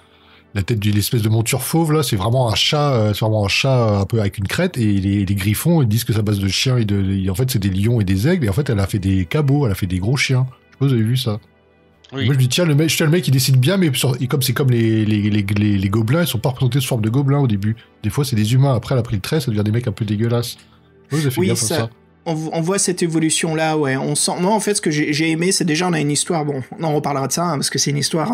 Speaker 3: La tête de l'espèce de monture fauve, là, c'est vraiment un chat un peu avec une crête, et les griffons, ils disent que c'est à base de chiens en fait, c'est des lions et des aigles, et en fait, elle a fait des cabots, elle a fait des gros chiens. Je sais pas si vous avez vu ça. Oui. Moi, je me dis, tiens, le mec, il dessine bien, mais comme c'est comme les gobelins, ils sont pas représentés sous forme de gobelins au début. Des fois, c'est des humains. Après, elle a pris le trait, ça devient des mecs un peu dégueulasses. Vous avez fait gaffe à ça.
Speaker 2: On voit cette évolution là, ouais. On sent. Moi, en fait, ce que j'ai aimé, c'est déjà on a une histoire. Bon, on en reparlera de ça hein, parce que c'est une histoire.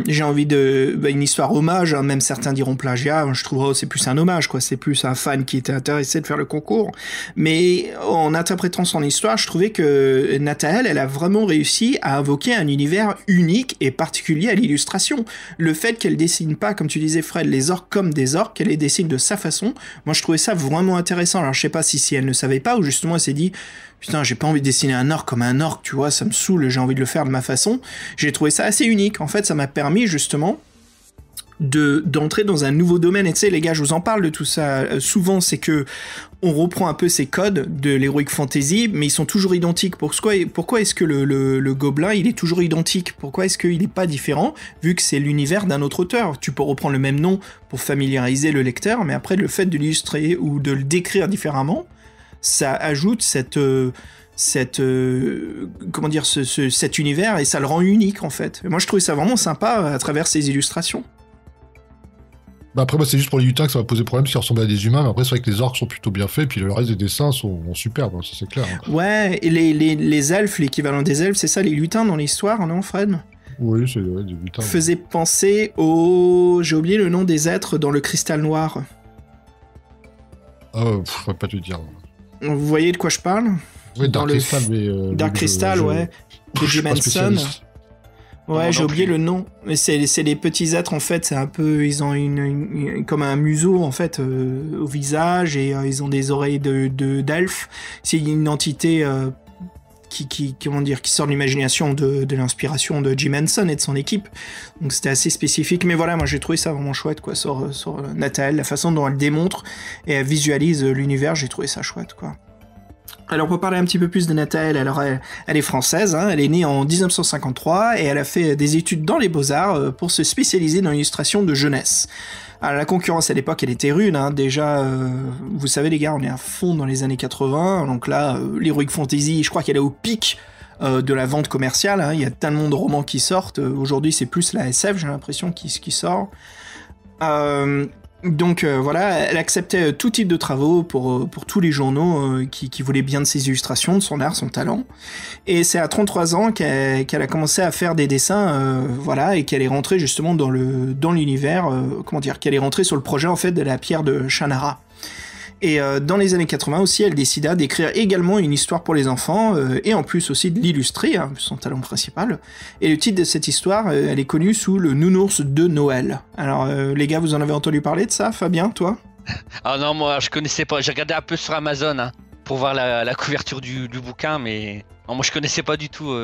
Speaker 2: J'ai envie une histoire hommage. Hein, même certains diront plagiat. Je trouve c'est plus un hommage, quoi. C'est plus un fan qui était intéressé de faire le concours. Mais en interprétant son histoire, je trouvais que Nathaël, elle a vraiment réussi à invoquer un univers unique et particulier à l'illustration. Le fait qu'elle dessine pas, comme tu disais, Fred, les orques comme des orques, qu'elle les dessine de sa façon. Moi, je trouvais ça vraiment intéressant. Alors, je sais pas si elle ne savait pas ou justement elle s'est dit putain, j'ai pas envie de dessiner un orc comme un orc, tu vois, ça me saoule, j'ai envie de le faire de ma façon. J'ai trouvé ça assez unique. En fait, ça m'a permis justement d'entrer dans un nouveau domaine. Et tu sais, les gars, je vous en parle de tout ça souvent, c'est que on reprend un peu ces codes de l'heroic fantasy, mais ils sont toujours identiques. Pourquoi est-ce que le gobelin, il est toujours identique? Pourquoi est-ce qu'il n'est pas différent, vu que c'est l'univers d'un autre auteur? Tu peux reprendre le même nom pour familiariser le lecteur, mais après, le fait de l'illustrer ou de le décrire différemment, ça ajoute cet univers et ça le rend unique en fait. Et moi je trouvais ça vraiment sympa à travers ces illustrations.
Speaker 3: Bah après moi c'est juste pour les lutins que ça va poser problème parce qu'ils ressemblent à des humains, mais après c'est vrai que les orques sont plutôt bien faits et puis le reste des dessins sont superbes, ça c'est clair. Hein.
Speaker 2: Ouais, et les elfes, l'équivalent des elfes, c'est ça les lutins dans l'histoire, non Fred?
Speaker 3: Oui, c'est des lutins.
Speaker 2: Faisait penser au... J'ai oublié le nom des êtres dans le cristal noir.
Speaker 3: Ah, je pourrais pas te dire.
Speaker 2: Vous voyez de quoi je parle?
Speaker 3: Oui, Dark Crystal, mais...
Speaker 2: Dark Crystal, ouais. De Jim Henson. Ouais, j'ai oublié le nom. Mais c'est les petits êtres, en fait, c'est un peu... Ils ont comme un museau, en fait, au visage, et ils ont des oreilles d'elfes. C'est une entité comment dire, qui sort de l'imagination de l'inspiration de Jim Henson et de son équipe. Donc c'était assez spécifique. Mais voilà, moi j'ai trouvé ça vraiment chouette, quoi, sur Nathael, la façon dont elle démontre et elle visualise l'univers, j'ai trouvé ça chouette, quoi. Alors pour parler un petit peu plus de Nathael, alors elle est française, hein, elle est née en 1953 et elle a fait des études dans les Beaux-Arts pour se spécialiser dans l'illustration de jeunesse. Alors la concurrence à l'époque, elle était rude, hein. Déjà, vous savez les gars, on est à fond dans les années 80, donc là, l'Heroic Fantasy, je crois qu'elle est au pic de la vente commerciale, hein. Il y a tellement de romans qui sortent, aujourd'hui c'est plus la SF, j'ai l'impression, qui sort. Donc voilà, elle acceptait tout type de travaux pour tous les journaux qui voulaient bien de ses illustrations, de son art, son talent. Et c'est à 33 ans qu'elle a commencé à faire des dessins, voilà, et qu'elle est rentrée justement dans l'univers, comment dire, qu'elle est rentrée sur le projet en fait de la pierre de Shannara. Et dans les années 80 aussi, elle décida d'écrire également une histoire pour les enfants, et en plus aussi de l'illustrer, hein, son talent principal. Et le titre de cette histoire, elle est connue sous le Nounours de Noël. Alors les gars, vous en avez entendu parler de ça, Fabien, toi?
Speaker 4: Ah non, moi je connaissais pas, j'ai regardé un peu sur Amazon, hein, pour voir la couverture du bouquin, mais non, moi je connaissais pas du tout.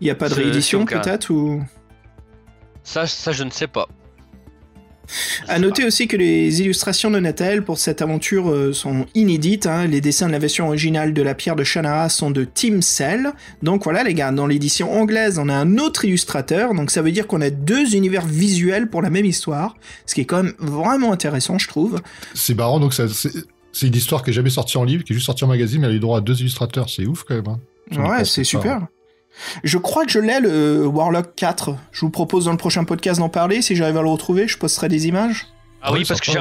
Speaker 2: Il n'y a pas de réédition peut-être ou...
Speaker 4: Ça je ne sais pas.
Speaker 2: À noter aussi que les illustrations de Nathael pour cette aventure sont inédites, hein. Les dessins de la version originale de la pierre de Shannara sont de Tim Sale. Donc voilà les gars, dans l'édition anglaise on a un autre illustrateur, donc ça veut dire qu'on a deux univers visuels pour la même histoire, ce qui est quand même vraiment intéressant je trouve.
Speaker 3: C'est marrant, donc c'est une histoire qui est jamais sortie en livre, qui est juste sortie en magazine, mais elle a eu droit à deux illustrateurs, c'est ouf quand même. Hein.
Speaker 2: Ouais, c'est super. Je crois que je l'ai, le Warlock 4. Je vous propose dans le prochain podcast d'en parler. Si j'arrive à le retrouver, je posterai des images.
Speaker 4: Ah oui, parce que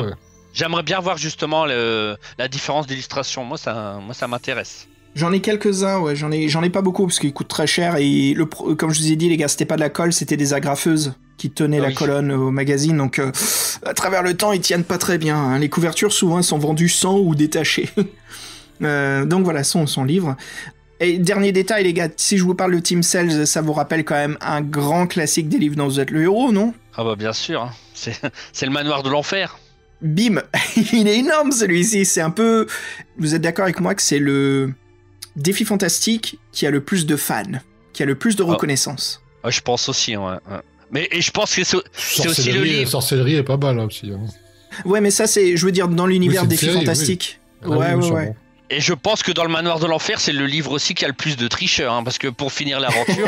Speaker 4: j'aimerais bien voir justement la différence d'illustration. Moi, ça m'intéresse.
Speaker 2: J'en ai quelques-uns, ouais. J'en ai pas beaucoup parce qu'ils coûtent très cher. Et comme je vous ai dit, les gars, c'était pas de la colle, c'était des agrafeuses qui tenaient la colonne au magazine. Donc, à travers le temps, ils tiennent pas très bien. Hein. Les couvertures, souvent, elles sont vendues sans ou détachées. Donc voilà, son livre. Et dernier détail, les gars, si je vous parle de Tim Sale, ça vous rappelle quand même un grand classique des livres dont vous êtes le héros, non?
Speaker 4: Ah bah bien sûr, hein. C'est le manoir de l'enfer.
Speaker 2: Bim. Il est énorme celui-ci, c'est un peu... Vous êtes d'accord avec moi que c'est le défi fantastique qui a le plus de fans, qui a le plus de reconnaissance?
Speaker 4: Ouais, je pense aussi, ouais. Mais je pense que c'est aussi le livre...
Speaker 3: Sorcellerie est pas mal là, aussi. Hein.
Speaker 2: Ouais, mais ça c'est, je veux dire, dans l'univers défi fantastique.
Speaker 3: Oui.
Speaker 2: Ouais.
Speaker 3: Bon.
Speaker 4: Et je pense que dans le manoir de l'enfer, c'est le livre aussi qui a le plus de tricheurs, hein, parce que pour finir l'aventure...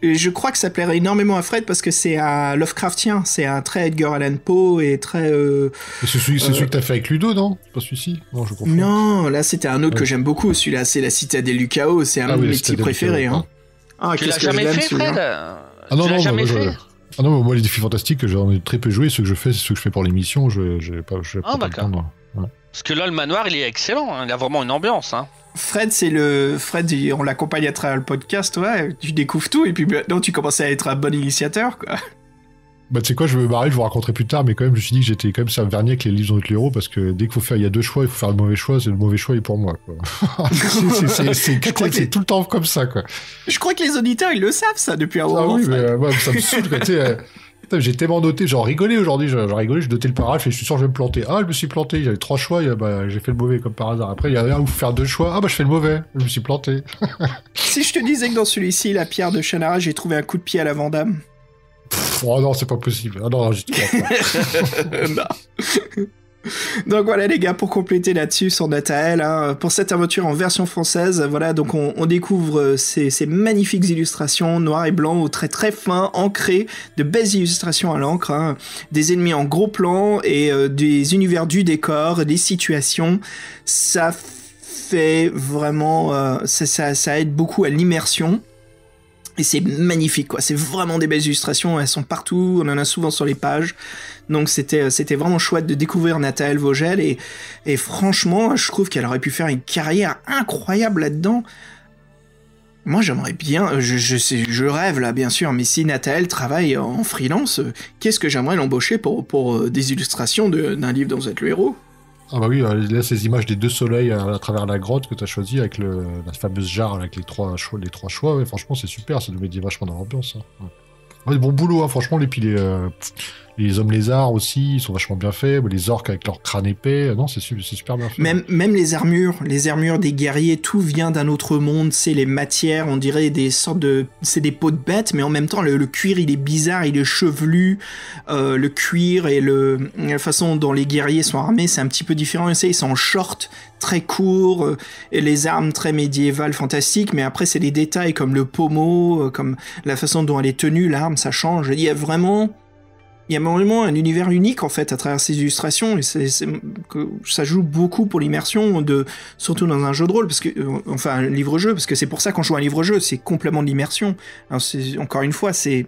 Speaker 2: Je crois que ça plairait énormément à Fred parce que c'est un Lovecraftien, c'est un très Edgar Allan Poe et très...
Speaker 3: C'est celui que t'as fait avec Ludo, non? C'est pas celui-ci? Non, je comprends.
Speaker 2: Non, là c'était un autre que j'aime beaucoup, celui-là c'est la Citadelle du Chaos, c'est un de mes petits préférés. Hein.
Speaker 4: Ah, tu l'as jamais fait, Fred?
Speaker 3: Ah non, moi les défis fantastiques, j'en ai très peu joué, ceux que je fais, c'est ceux que je fais pour l'émission, j'ai pas le temps. Ouais.
Speaker 4: Parce que là, le manoir, il est excellent, hein. Il a vraiment une ambiance. Hein.
Speaker 2: Fred, on l'accompagne à travers le podcast, ouais, tu découvres tout, et puis maintenant tu commences à être un bon initiateur, quoi.
Speaker 3: Bah, tu sais quoi, je vais me barrer, je vous raconterai plus tard, mais quand même, je me suis dit que j'étais quand même ça vernis avec les livres de héros, parce que dès qu'il faut faire, il y a deux choix, il faut faire le mauvais choix, c'est le mauvais choix, il est pour moi, quoi. c'est tout le temps comme ça, quoi.
Speaker 2: Je crois que les auditeurs, ils le savent, ça, depuis un moment.
Speaker 3: Ah oui, mais ouais, ça me saoule, quoi, tu sais. J'ai tellement noté, j'ai rigolé aujourd'hui, j'ai noté le paragraphe et je suis sûr que je vais me planter. Ah, je me suis planté, j'avais 3 choix, j'ai fait le mauvais comme par hasard. Après, il y a un où il faut faire 2 choix, je fais le mauvais, je me suis planté.
Speaker 2: Si je te disais que dans celui-ci, la pierre de Shannara, j'ai trouvé un coup de pied à la Van Damme.
Speaker 3: Oh non, c'est pas possible. Ah non, j'y crois pas.
Speaker 2: Non. Donc voilà les gars, pour compléter là-dessus sur Nathael, hein, pour cette aventure en version française, voilà, donc on découvre ces magnifiques illustrations noir et blanc aux traits très fins, ancrés, de belles illustrations à l'encre, hein, des ennemis en gros plan et des univers du décor, des situations, ça fait vraiment, ça aide beaucoup à l'immersion. Et c'est magnifique, quoi. C'est vraiment des belles illustrations. Elles sont partout. On en a souvent sur les pages. Donc c'était vraiment chouette de découvrir Nathael Vogel. Et franchement, je trouve qu'elle aurait pu faire une carrière incroyable là-dedans. Moi, j'aimerais bien. Je rêve là, bien sûr. Mais si Nathael travaille en freelance, qu'est-ce que j'aimerais l'embaucher pour des illustrations d'un livre dont vous êtes le héros.
Speaker 3: Ah bah oui, là, ces images des 2 soleils à travers la grotte que tu as choisi avec la fameuse jarre avec les trois choix, ouais, franchement c'est super, ça nous met vachement dans l'ambiance. Hein. Ouais, bon boulot, hein, franchement, Les hommes lézards aussi, ils sont vachement bien faits. Les orques avec leur crâne épais, non, c'est super bien fait.
Speaker 2: Même les armures des guerriers, tout vient d'un autre monde. C'est les matières, on dirait des sortes de... C'est des peaux de bêtes, mais en même temps, le cuir, il est bizarre, il est chevelu. Le cuir et la façon dont les guerriers sont armés, c'est un petit peu différent. Ils sont en short, très courts, et les armes très médiévales, fantastiques. Mais après, c'est les détails comme le pommeau, comme la façon dont elle est tenue, l'arme, ça change. Il y a vraiment un univers unique en fait à travers ces illustrations et ça joue beaucoup pour l'immersion surtout dans un jeu de rôle enfin un livre-jeu parce que c'est pour ça qu'on joue un livre-jeu, c'est complètement de l'immersion. Alors encore une fois, c'est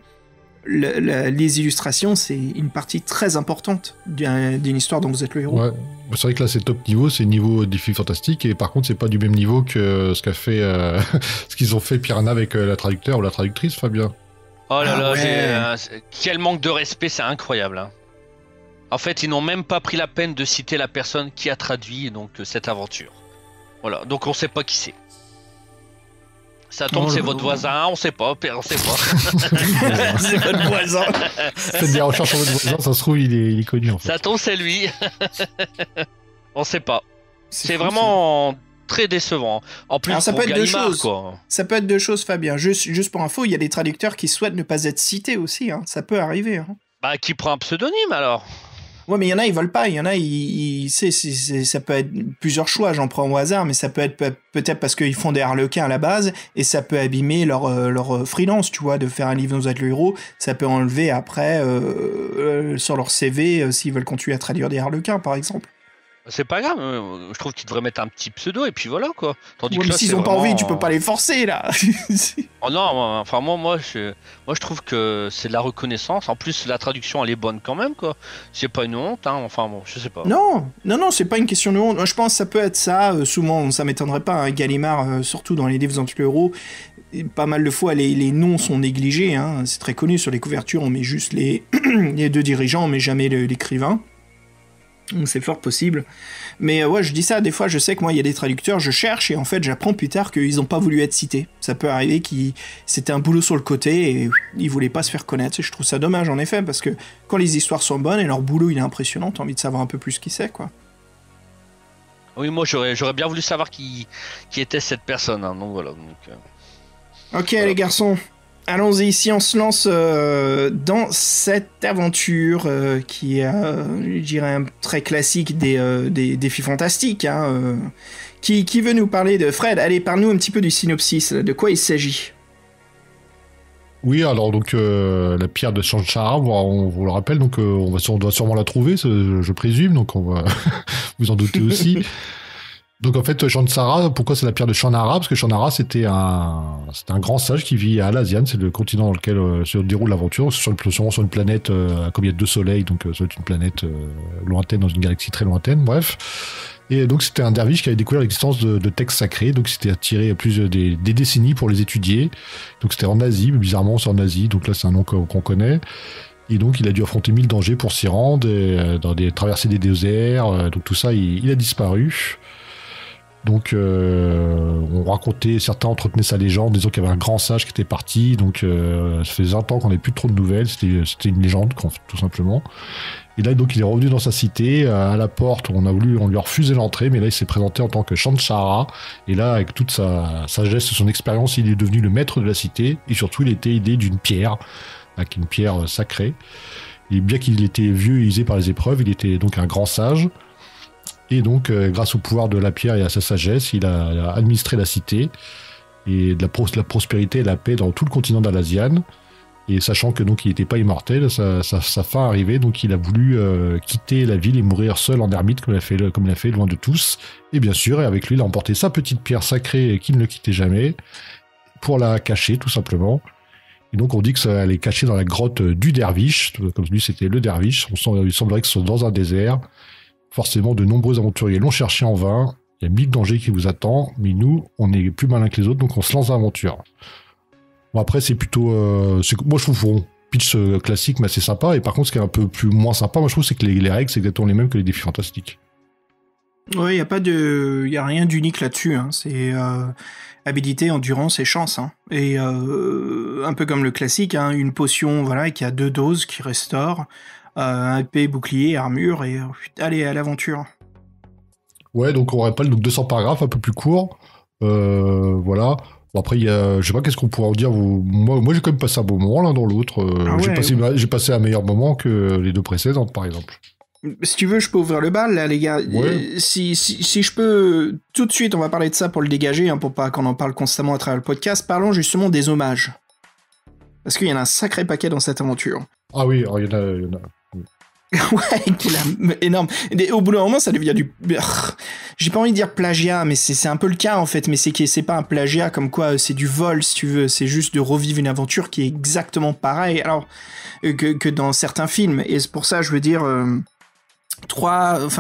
Speaker 2: les illustrations, c'est une partie très importante d'une histoire dont vous êtes le héros.
Speaker 3: Ouais. C'est vrai que là c'est top niveau, c'est niveau défi fantastique et par contre c'est pas du même niveau que ce qu'a fait ce qu'ils ont fait Piranha avec la traducteur ou la traductrice, Fabien.
Speaker 4: Oh là là, quel manque de respect, c'est incroyable. Hein. En fait, ils n'ont même pas pris la peine de citer la personne qui a traduit donc cette aventure. Voilà, donc on sait pas qui c'est. Ça tombe, c'est votre voisin, on sait pas. C'est
Speaker 2: votre voisin.
Speaker 3: Faites des recherches sur votre voisin, ça se trouve il est connu en fait.
Speaker 4: Ça tombe, c'est lui. On sait pas. C'est vraiment... très décevant. En plus,
Speaker 2: alors, ça peut être
Speaker 4: Gallimard,
Speaker 2: deux choses.
Speaker 4: quoi.
Speaker 2: Ça peut être deux choses, Fabien. Juste pour info, il y a des traducteurs qui souhaitent ne pas être cités aussi. Hein. Ça peut arriver. Hein.
Speaker 4: Bah, qui prend un pseudonyme alors?
Speaker 2: Ouais, mais il y en a, ils veulent pas. Il y en a, ça peut être plusieurs choix. J'en prends au hasard, mais ça peut être peut-être parce qu'ils font des harlequins à la base et ça peut abîmer leur freelance, tu vois, de faire un livre Vous êtes le héros. Ça peut enlever après sur leur CV s'ils veulent continuer à traduire des harlequins, par exemple.
Speaker 4: C'est pas grave, je trouve qu'ils devraient mettre un petit pseudo et puis voilà quoi. Tandis
Speaker 2: ouais,
Speaker 4: que
Speaker 2: mais
Speaker 4: là,
Speaker 2: s'ils ont pas envie, tu peux pas les forcer là.
Speaker 4: Oh non, enfin moi je trouve que c'est de la reconnaissance. En plus la traduction elle est bonne quand même quoi. C'est pas une honte, hein. Enfin bon, je sais pas.
Speaker 2: Non, c'est pas une question de honte. Je pense que ça peut être ça. Souvent, ça m'étonnerait pas. Hein, Gallimard, surtout dans les livres anti-héros, pas mal de fois les noms sont négligés. Hein. C'est très connu sur les couvertures. On met juste les deux dirigeants, on met jamais l'écrivain. Donc c'est fort possible. Mais ouais, je dis ça, des fois je sais que moi il y a des traducteurs, je cherche et en fait j'apprends plus tard qu'ils ont pas voulu être cités. Ça peut arriver c'était un boulot sur le côté et ils voulaient pas se faire connaître. Et je trouve ça dommage en effet parce que quand les histoires sont bonnes et leur boulot il est impressionnant, t'as envie de savoir un peu plus qui c'est quoi.
Speaker 4: Oui, moi j'aurais bien voulu savoir qui était cette personne. Hein, donc voilà.
Speaker 2: Ok voilà. Les garçons. Allons-y, si on se lance dans cette aventure qui est, je dirais, très classique des défis fantastiques. Hein, qui veut nous parler de Fred? Allez, parle-nous un petit peu du synopsis, de quoi il s'agit.
Speaker 3: Oui, alors donc la pierre de Shanshara, on vous le rappelle, donc on doit sûrement la trouver, je présume, donc on va vous en doutez aussi. Donc en fait, Shanshara, pourquoi c'est la pierre de Shannara? Parce que Shannara, c'était un grand sage qui vit à Alasian, c'est le continent dans lequel se déroule l'aventure, sûrement sur une planète, comme il y a 2 soleils, donc c'est une planète lointaine dans une galaxie très lointaine, bref. Et donc c'était un derviche qui avait découvert l'existence de textes sacrés, donc c'était attiré des décennies pour les étudier. Donc c'était en Asie, mais bizarrement c'est en Asie, donc là c'est un nom qu'on connaît. Et donc il a dû affronter 1000 dangers pour s'y rendre, traverser des déserts, donc tout ça il a disparu. Donc, on racontait, certains entretenaient sa légende, disant qu'il y avait un grand sage qui était parti. Donc, ça fait 20 ans qu'on n'avait plus trop de nouvelles. C'était une légende, tout simplement. Et là, donc, il est revenu dans sa cité. À la porte, on lui a refusé l'entrée, mais là, il s'est présenté en tant que Shanshara. Et là, avec toute sa sagesse et son expérience, il est devenu le maître de la cité. Et surtout, il était aidé d'une pierre, une pierre sacrée. Et bien qu'il était vieux et usé par les épreuves, il était donc un grand sage. Et donc, grâce au pouvoir de la pierre et à sa sagesse, il a administré la cité et de la prospérité et la paix dans tout le continent d'Alasian. Et sachant que donc il n'était pas immortel, sa fin arrivait, donc il a voulu quitter la ville et mourir seul en ermite, comme il a fait loin de tous. Et bien sûr, et avec lui, il a emporté sa petite pierre sacrée qui ne le quittait jamais, pour la cacher, tout simplement. Et donc on dit que ça allait cacher dans la grotte du derviche, comme lui c'était le derviche. Il semblerait que ce soit dans un désert. Forcément, de nombreux aventuriers l'ont cherché en vain. Il y a 1000 dangers qui vous attendent, mais nous, on est plus malins que les autres, donc on se lance dans l'aventure. Bon, après, c'est plutôt... moi, je trouve pitch classique, mais assez sympa. Et par contre, ce qui est un peu moins sympa, moi, je trouve, c'est que les règles, c'est exactement les mêmes que les défis fantastiques.
Speaker 2: Ouais, il y a rien d'unique là-dessus. Hein. C'est habilité, endurance et chance. Hein. Et un peu comme le classique, hein, une potion, voilà, qui a 2 doses qui restaure. épée, bouclier, armure, et allez, à l'aventure.
Speaker 3: Ouais, donc on rappelle, donc 200 paragraphes, un peu plus court. Voilà. Bon, après, je sais pas qu'est-ce qu'on pourra en dire. Moi, j'ai quand même passé un bon moment l'un dans l'autre. J'ai passé un meilleur moment que les deux précédentes, par exemple.
Speaker 2: Si tu veux, je peux ouvrir le bal, là, les gars.
Speaker 3: Ouais.
Speaker 2: Si je peux... Tout de suite, on va parler de ça pour le dégager, hein, pour pas qu'on en parle constamment à travers le podcast. Parlons justement des hommages. Parce qu'il y en a un sacré paquet dans cette aventure.
Speaker 3: Ah oui, il y en a.
Speaker 2: Ouais, énorme. Et au bout d'un moment, ça devient du... J'ai pas envie de dire plagiat, mais c'est un peu le cas, en fait. Mais c'est pas un plagiat comme quoi c'est du vol, si tu veux. C'est juste de revivre une aventure qui est exactement pareille alors, que dans certains films. Et c'est pour ça, je veux dire...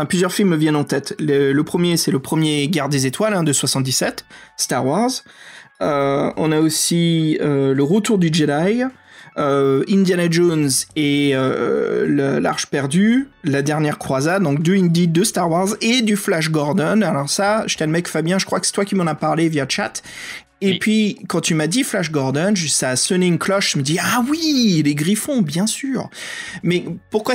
Speaker 2: plusieurs films me viennent en tête. Le premier, c'est le premier Guerre des Étoiles, de 77, Star Wars. On a aussi Le Retour du Jedi, Indiana Jones et l'Arche perdue, La Dernière Croisade, donc deux indies de Star Wars et du Flash Gordon. Alors ça, je t'admets que Fabien, je crois que c'est toi qui m'en as parlé via chat. Et puis, quand tu m'as dit Flash Gordon, ça a sonné une cloche, je me dis, ah oui, les Griffons, bien sûr. Mais pourquoi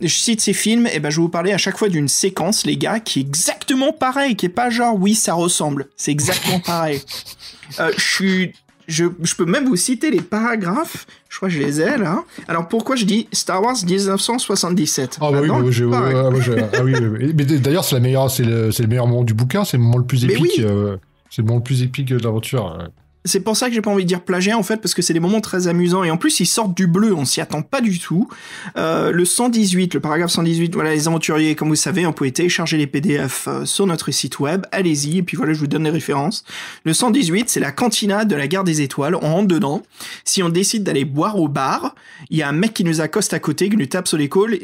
Speaker 2: je cite ces films, et ben je vais vous parler à chaque fois d'une séquence, les gars, qui est exactement pareil, qui est pas genre oui ça ressemble, c'est exactement pareil. Je peux même vous citer les paragraphes, je crois que je les ai là. Alors pourquoi je dis Star Wars 1977
Speaker 3: Ah bah oui, mais d'ailleurs c'est le meilleur moment du bouquin, c'est le moment le plus épique.
Speaker 2: Oui.
Speaker 3: C'est le moment le plus épique de l'aventure.
Speaker 2: C'est pour ça que j'ai pas envie de dire plagiat en fait, parce que c'est des moments très amusants et en plus ils sortent du bleu, on s'y attend pas du tout. Le 118, le paragraphe 118, voilà les aventuriers, comme vous savez, on peut télécharger les PDF sur notre site web, allez-y, et puis voilà je vous donne les références. Le 118, c'est la cantina de la Gare des Étoiles, on rentre dedans. Si on décide d'aller boire au bar, il y a un mec qui nous accoste à côté, qui nous tape sur l'épaule,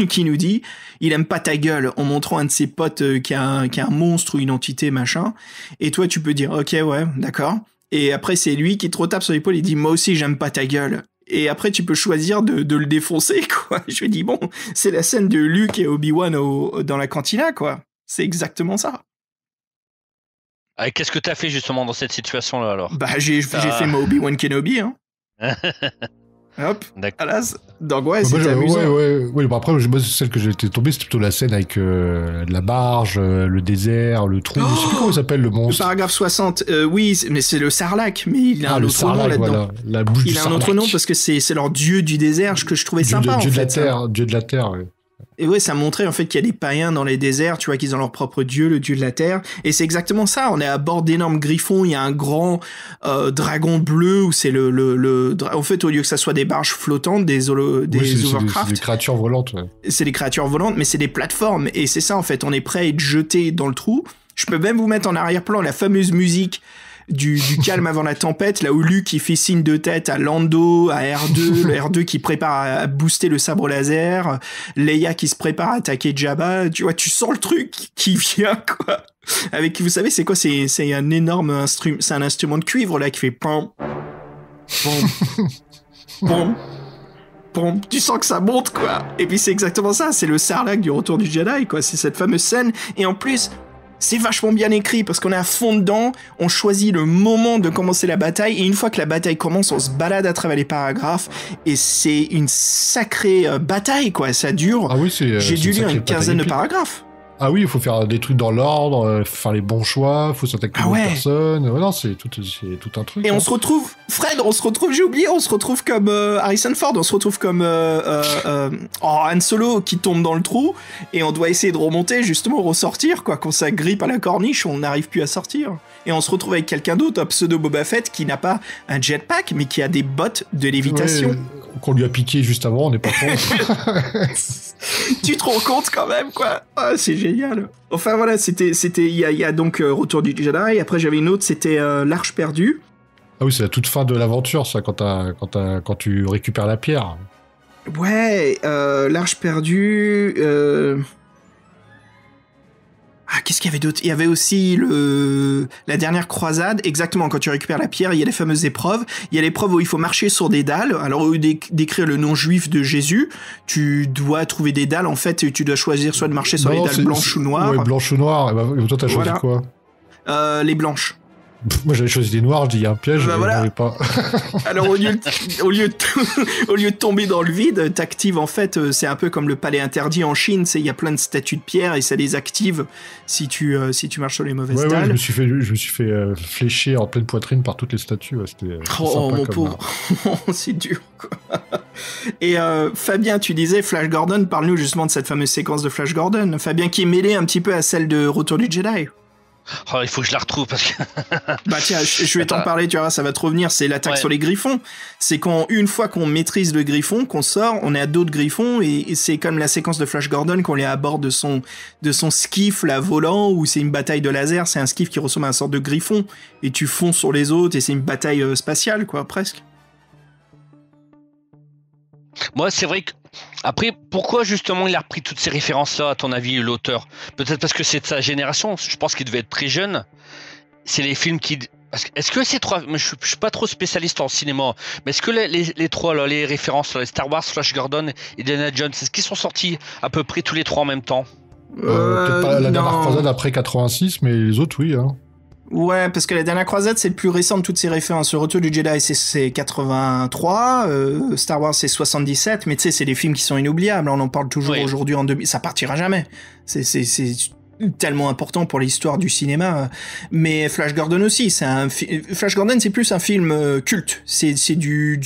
Speaker 2: qui nous dit il aime pas ta gueule, en montrant un de ses potes qui a un monstre ou une entité machin. Et toi tu peux dire ok ouais d'accord. Et après, c'est lui qui te retape sur l'épaule et dit « Moi aussi, j'aime pas ta gueule ». Et après, tu peux choisir de le défoncer, quoi. Je lui dis « Bon, c'est la scène de Luke et Obi-Wan dans la cantina, quoi. C'est exactement ça. »
Speaker 4: Et qu'est-ce que t'as fait, justement, dans cette situation-là, alors ?
Speaker 2: Bah, j'ai fait ma Obi-Wan Kenobi, hein. Hop, alas. Donc ouais, c'était amusant.
Speaker 3: Ouais. Bon, après, moi, celle que j'ai été tombé, c'était plutôt la scène avec la barge, le désert, le trou. Je sais plus comment il s'appelle le monstre.
Speaker 2: Le paragraphe 60. Oui, mais c'est le Sarlacc, mais il a un autre nom là-dedans. Voilà.
Speaker 3: La bouche
Speaker 2: il
Speaker 3: du
Speaker 2: a
Speaker 3: Sarlacc.
Speaker 2: Un autre nom parce que c'est leur dieu du désert que je trouvais sympa en fait.
Speaker 3: Dieu de la terre, ouais.
Speaker 2: Et ouais, ça montrait en fait qu'il y a des païens dans les déserts, tu vois, qu'ils ont leur propre dieu, le dieu de la terre. Et c'est exactement ça. On est à bord d'énormes griffons. Il y a un grand dragon bleu où c'est en fait, au lieu que ça soit des barges flottantes, des Overcraft.
Speaker 3: C'est des créatures volantes. Ouais.
Speaker 2: C'est des créatures volantes, mais c'est des plateformes. Et c'est ça en fait. On est prêt à être jeté dans le trou. Je peux même vous mettre en arrière-plan la fameuse musique du calme avant la tempête, là où Luke il fait signe de tête à Lando, à R2, le R2 qui prépare à booster le sabre laser, Leia qui se prépare à attaquer Jabba, tu vois, tu sens le truc qui vient, quoi. Avec, vous savez, c'est quoi? C'est un énorme instrument, c'est un instrument de cuivre, là, qui fait pom, pom, pom, pom. Tu sens que ça monte, quoi. Et puis c'est exactement ça, c'est le Sarlacc du Retour du Jedi, quoi. C'est cette fameuse scène, et en plus, c'est vachement bien écrit parce qu'on est à fond dedans, on choisit le moment de commencer la bataille et une fois que la bataille commence, on se balade à travers les paragraphes et c'est une sacrée bataille, quoi. Ça dure.
Speaker 3: Ah oui,
Speaker 2: j'ai dû lire une quinzaine de paragraphes.
Speaker 3: Ah oui, il faut faire des trucs dans l'ordre, faire les bons choix, faut s'attaquer aux personnes. Non, c'est tout un truc.
Speaker 2: Et on se retrouve, Fred, j'ai oublié, on se retrouve comme Harrison Ford, on se retrouve comme Han Solo qui tombe dans le trou et on doit essayer de remonter, justement, ressortir, quoi. Quand ça grippe à la corniche, on n'arrive plus à sortir. Et on se retrouve avec quelqu'un d'autre, un pseudo Boba Fett, qui n'a pas un jetpack, mais qui a des bottes de lévitation.
Speaker 3: Ouais, qu'on lui a piqué juste avant, on n'est pas con.
Speaker 2: Tu te rends compte quand même, quoi. Ah, c'est génial. Enfin voilà, il y a donc Retour du Jedi. Après j'avais une autre, c'était l'Arche perdue.
Speaker 3: Ah oui, c'est la toute fin de l'aventure, ça, quand tu récupères la pierre.
Speaker 2: Ouais, l'Arche perdue. Ah, qu'est-ce qu'il y avait d'autre? Il y avait aussi la Dernière Croisade. Exactement, quand tu récupères la pierre, il y a les fameuses épreuves. Il y a l'épreuve où il faut marcher sur des dalles. Alors, au lieu d'écrire le nom juif de Jésus, tu dois trouver des dalles. En fait, tu dois choisir soit de marcher sur les dalles blanches ou noires.
Speaker 3: Ouais, blanches ou noires. Et toi, t'as choisi quoi?
Speaker 2: Les blanches.
Speaker 3: Moi j'avais choisi des noirs, je dis il y a un piège,
Speaker 2: Bah, voilà.
Speaker 3: pas.
Speaker 2: Alors au lieu de tomber dans le vide, t'actives en fait, c'est un peu comme le palais interdit en Chine, il y a plein de statues de pierre et ça les active si tu marches sur les mauvaises dalles.
Speaker 3: Je me suis fait flécher en pleine poitrine par toutes les statues. C'était
Speaker 2: Oh mon pauvre, c'est dur quoi. Et Fabien, tu disais Flash Gordon, parle-nous justement de cette fameuse séquence de Flash Gordon. Fabien qui est mêlé un petit peu à celle de Retour du Jedi.
Speaker 4: Oh, il faut que je la retrouve parce que.
Speaker 2: Bah tiens, je vais t'en parler, tu vois, ça va te revenir. C'est l'attaque sur les griffons. C'est une fois qu'on maîtrise le griffon, qu'on sort, on est à dos de griffon et c'est comme la séquence de Flash Gordon qu'on est à bord de son skiff là volant où c'est une bataille de laser. C'est un skiff qui ressemble à une sorte de griffon et tu fonces sur les autres et c'est une bataille spatiale quoi, presque.
Speaker 4: Moi, c'est vrai que. Après, pourquoi justement il a repris toutes ces références-là, à ton avis, l'auteur? Peut-être parce que c'est de sa génération, je pense qu'il devait être très jeune. C'est les films qui... Est-ce que ces trois... Je suis pas trop spécialiste en cinéma, mais est-ce que les trois, là, les références, là, les Star Wars, Flash Gordon et Indiana Jones, est-ce qu'ils sont sortis à peu près tous les trois en même temps?
Speaker 3: Peut-être pas la dernière croisade après 86, mais les autres, oui. Hein.
Speaker 2: Ouais, parce que la dernière croisade, c'est le plus récent de toutes ces références. Le Retour du Jedi, c'est 83, Star Wars, c'est 77, mais tu sais, c'est des films qui sont inoubliables. On en parle toujours aujourd'hui en 2000. Ça partira jamais. C'est tellement important pour l'histoire du cinéma. Mais Flash Gordon aussi, Flash Gordon, c'est plus un film culte. C'est du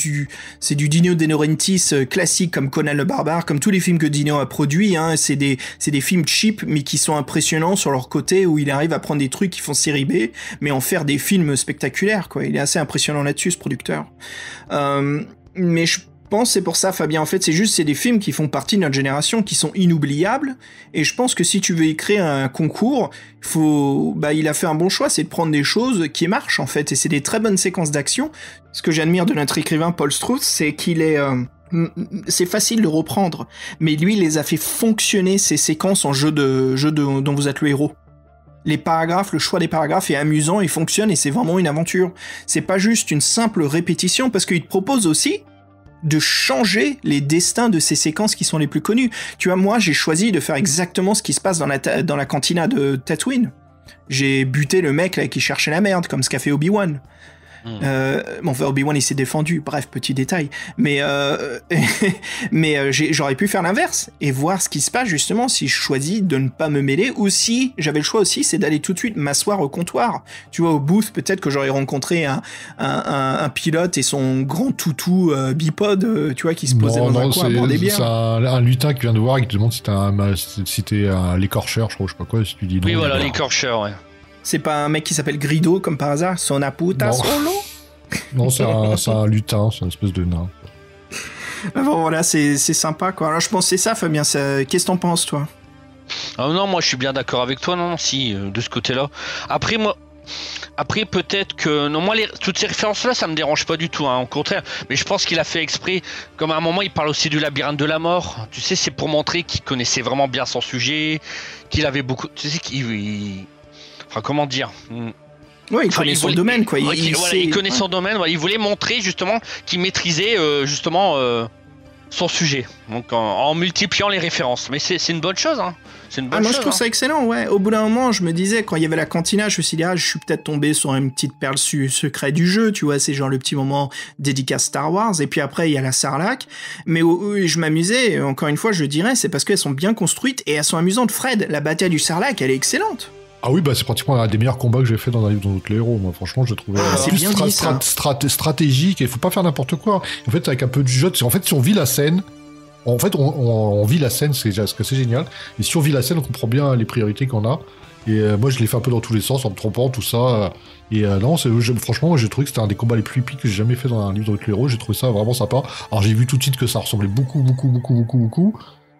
Speaker 2: Dino De Laurentiis classique, comme Conan le Barbare, comme tous les films que Dino a produits. Hein. C'est des films cheap, mais qui sont impressionnants sur leur côté, où il arrive à prendre des trucs qui font série B, mais en faire des films spectaculaires, quoi. Il est assez impressionnant là-dessus, ce producteur. Mais je pense c'est pour ça, Fabien, en fait, c'est des films qui font partie de notre génération, qui sont inoubliables, et je pense que si tu veux écrire un concours, il a fait un bon choix, c'est de prendre des choses qui marchent, en fait, et c'est des très bonnes séquences d'action. Ce que j'admire de notre écrivain Paul Struth, c'est qu'il est... c'est facile de reprendre, mais lui, il les a fait fonctionner, ces séquences en jeu dont vous êtes le héros. Les paragraphes, le choix des paragraphes est amusant, il fonctionne, et c'est vraiment une aventure. C'est pas juste une simple répétition, parce qu'il te propose aussi de changer les destins de ces séquences qui sont les plus connues. Tu vois, moi, j'ai choisi de faire exactement ce qui se passe dans la cantina de Tatooine. J'ai buté le mec là qui cherchait la merde, comme ce qu'a fait Obi-Wan. Obi-Wan il s'est défendu, bref, petit détail, mais j'aurais pu faire l'inverse et voir ce qui se passe justement si je choisis de ne pas me mêler, ou si j'avais le choix aussi, c'est d'aller tout de suite m'asseoir au comptoir, tu vois, au booth. Peut-être que j'aurais rencontré un pilote et son grand toutou bipode, tu vois, qui se posait dans un coin à boire des bières.
Speaker 3: C'est un lutin qui vient de voir et qui te demande si t'es un l'écorcheur, je sais pas quoi, si tu dis non.
Speaker 4: Oui, voilà, l'écorcheur, ouais.
Speaker 2: C'est pas un mec qui s'appelle Grido, comme par hasard? Son puta solo?
Speaker 3: Non, c'est un lutin, c'est une espèce de nain.
Speaker 2: Bon, voilà, c'est sympa, quoi. Alors, je pense que c'est ça, Fabien. Qu'est-ce que t'en penses, toi?
Speaker 4: Non, moi, je suis bien d'accord avec toi, non, si, de ce côté-là. Après, peut-être que... Non, moi, toutes ces références-là, ça me dérange pas du tout, hein, au contraire. Mais je pense qu'il a fait exprès. Comme à un moment, il parle aussi du labyrinthe de la mort. Tu sais, c'est pour montrer qu'il connaissait vraiment bien son sujet, qu'il avait beaucoup... Tu sais, Enfin, comment dire?
Speaker 2: Ouais, il connaît son domaine, quoi.
Speaker 4: Il connaît son domaine. Il voulait montrer justement qu'il maîtrisait son sujet. Donc en multipliant les références. Mais c'est une bonne chose, hein. C'est une bonne chose.
Speaker 2: Moi, je trouve ça excellent, ouais. Au bout d'un moment, je me disais, quand il y avait la cantina, je me suis dit, je suis peut-être tombé sur une petite perle secrète du jeu, tu vois. C'est genre le petit moment dédicace Star Wars. Et puis après, il y a la Sarlacc. Mais je m'amusais, encore une fois, je dirais, c'est parce qu'elles sont bien construites et elles sont amusantes. Fred, la bataille du Sarlacc, elle est excellente.
Speaker 3: Ah oui, c'est pratiquement un des meilleurs combats que j'ai fait dans un livre dans les héros. Moi, franchement, je trouvais stratégique, et il faut pas faire n'importe quoi. En fait, avec un peu de jeu, en fait, si on vit la scène, on vit la scène, c'est génial. Et si on vit la scène, on comprend bien les priorités qu'on a. Et moi, je l'ai fait un peu dans tous les sens, en me trompant, tout ça. Et franchement, moi, j'ai trouvé que c'était un des combats les plus épiques que j'ai jamais fait dans un livre dans les héros. J'ai trouvé ça vraiment sympa. Alors, j'ai vu tout de suite que ça ressemblait beaucoup,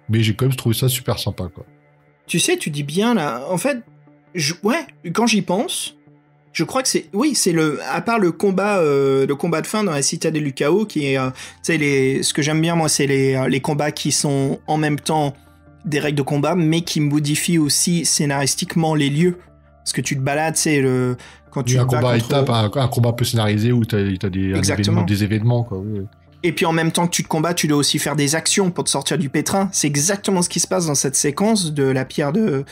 Speaker 3: mais j'ai quand même trouvé ça super sympa, quoi.
Speaker 2: Tu sais, tu dis bien, là, en fait, quand j'y pense, je crois que à part le combat de fin dans la citadelle du chaos, qui est, ce que j'aime bien, moi, c'est les combats qui sont en même temps des règles de combat, mais qui modifient aussi scénaristiquement les lieux. Parce que tu te balades, quand tu
Speaker 3: un combat étape, un combat un peu scénarisé où t'as des événements, quoi. Oui.
Speaker 2: Et puis en même temps que tu te combats, tu dois aussi faire des actions pour te sortir du pétrin. C'est exactement ce qui se passe dans cette séquence de la pierre de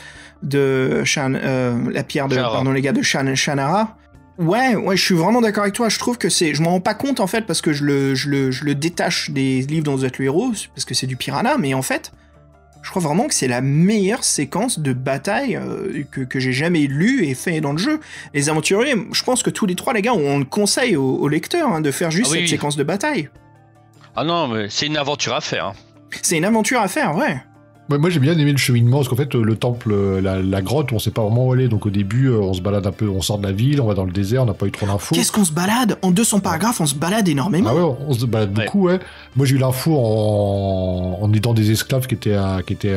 Speaker 2: Shannara. Ouais, je suis vraiment d'accord avec toi. Je trouve que je m'en rends pas compte en fait parce que je le détache des livres dont vous êtes le héros, parce que c'est du Piranha, mais en fait, je crois vraiment que c'est la meilleure séquence de bataille que j'ai jamais lue et fait dans le jeu. Les aventuriers, je pense que tous les trois, les gars, on le conseille aux lecteurs de faire juste cette séquence de bataille.
Speaker 4: Ah non, mais c'est une aventure à faire. Hein.
Speaker 2: C'est une aventure à faire, ouais.
Speaker 3: Moi j'ai bien aimé le cheminement parce qu'en fait le temple, la grotte, on sait pas vraiment où aller. Donc au début on se balade un peu, on sort de la ville, on va dans le désert, on n'a pas eu trop d'infos.
Speaker 2: Qu'est-ce qu'on se balade? En 200 paragraphes, on se balade énormément.
Speaker 3: Ah ouais, on se balade beaucoup, ouais. Moi j'ai eu l'info en aidant des esclaves qui étaient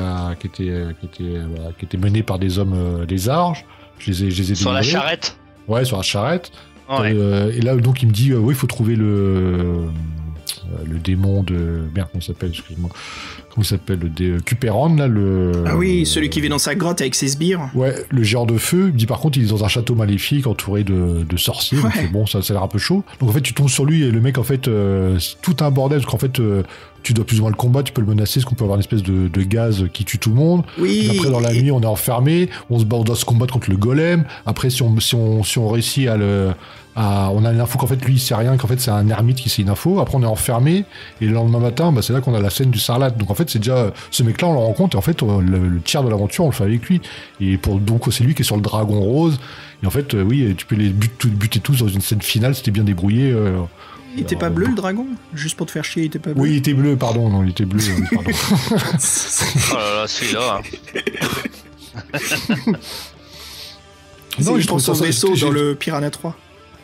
Speaker 3: menés par des hommes lézards. Je les ai délivrés.
Speaker 4: Sur la charrette.
Speaker 3: Ouais, sur la charrette.
Speaker 4: Ouais.
Speaker 3: Et là donc il me dit oui, il faut trouver le démon de... Merde, comment il s'appelle, excuse-moi. Comment il s'appelle, Cupéran, là,
Speaker 2: Ah oui, celui qui vit dans sa grotte avec ses sbires.
Speaker 3: Ouais, le géant de feu. Il me dit, par contre, il est dans un château maléfique, entouré de sorciers. Ouais. Donc, bon, ça a l'air un peu chaud. Donc, en fait, tu tombes sur lui, et le mec, en fait, c'est tout un bordel, parce qu'en fait, tu dois plus ou moins le combattre, tu peux le menacer, parce qu'on peut avoir une espèce de gaz qui tue tout le monde.
Speaker 2: Oui.
Speaker 3: Et après, dans la nuit, on est enfermé, on doit se combattre contre le golem. Après, si on réussit on a l'info qu'en fait lui il sait rien, qu'en fait c'est un ermite qui sait une info. Après on est enfermé et le lendemain matin c'est là qu'on a la scène du Sarlat. Donc en fait c'est déjà ce mec là on le rencontre et en fait le tiers de l'aventure on le fait avec lui. Et donc c'est lui qui est sur le dragon rose. Et en fait oui tu peux les buter tous dans une scène finale. C'était bien débrouillé.
Speaker 2: Il était pas bleu le dragon? Juste pour te faire chier, il était pas bleu?
Speaker 3: Oui il était bleu, pardon. Non il était bleu. Pardon.
Speaker 4: Oh là là celui-là.
Speaker 2: Non, je pense au vaisseau dans le Piranha 3.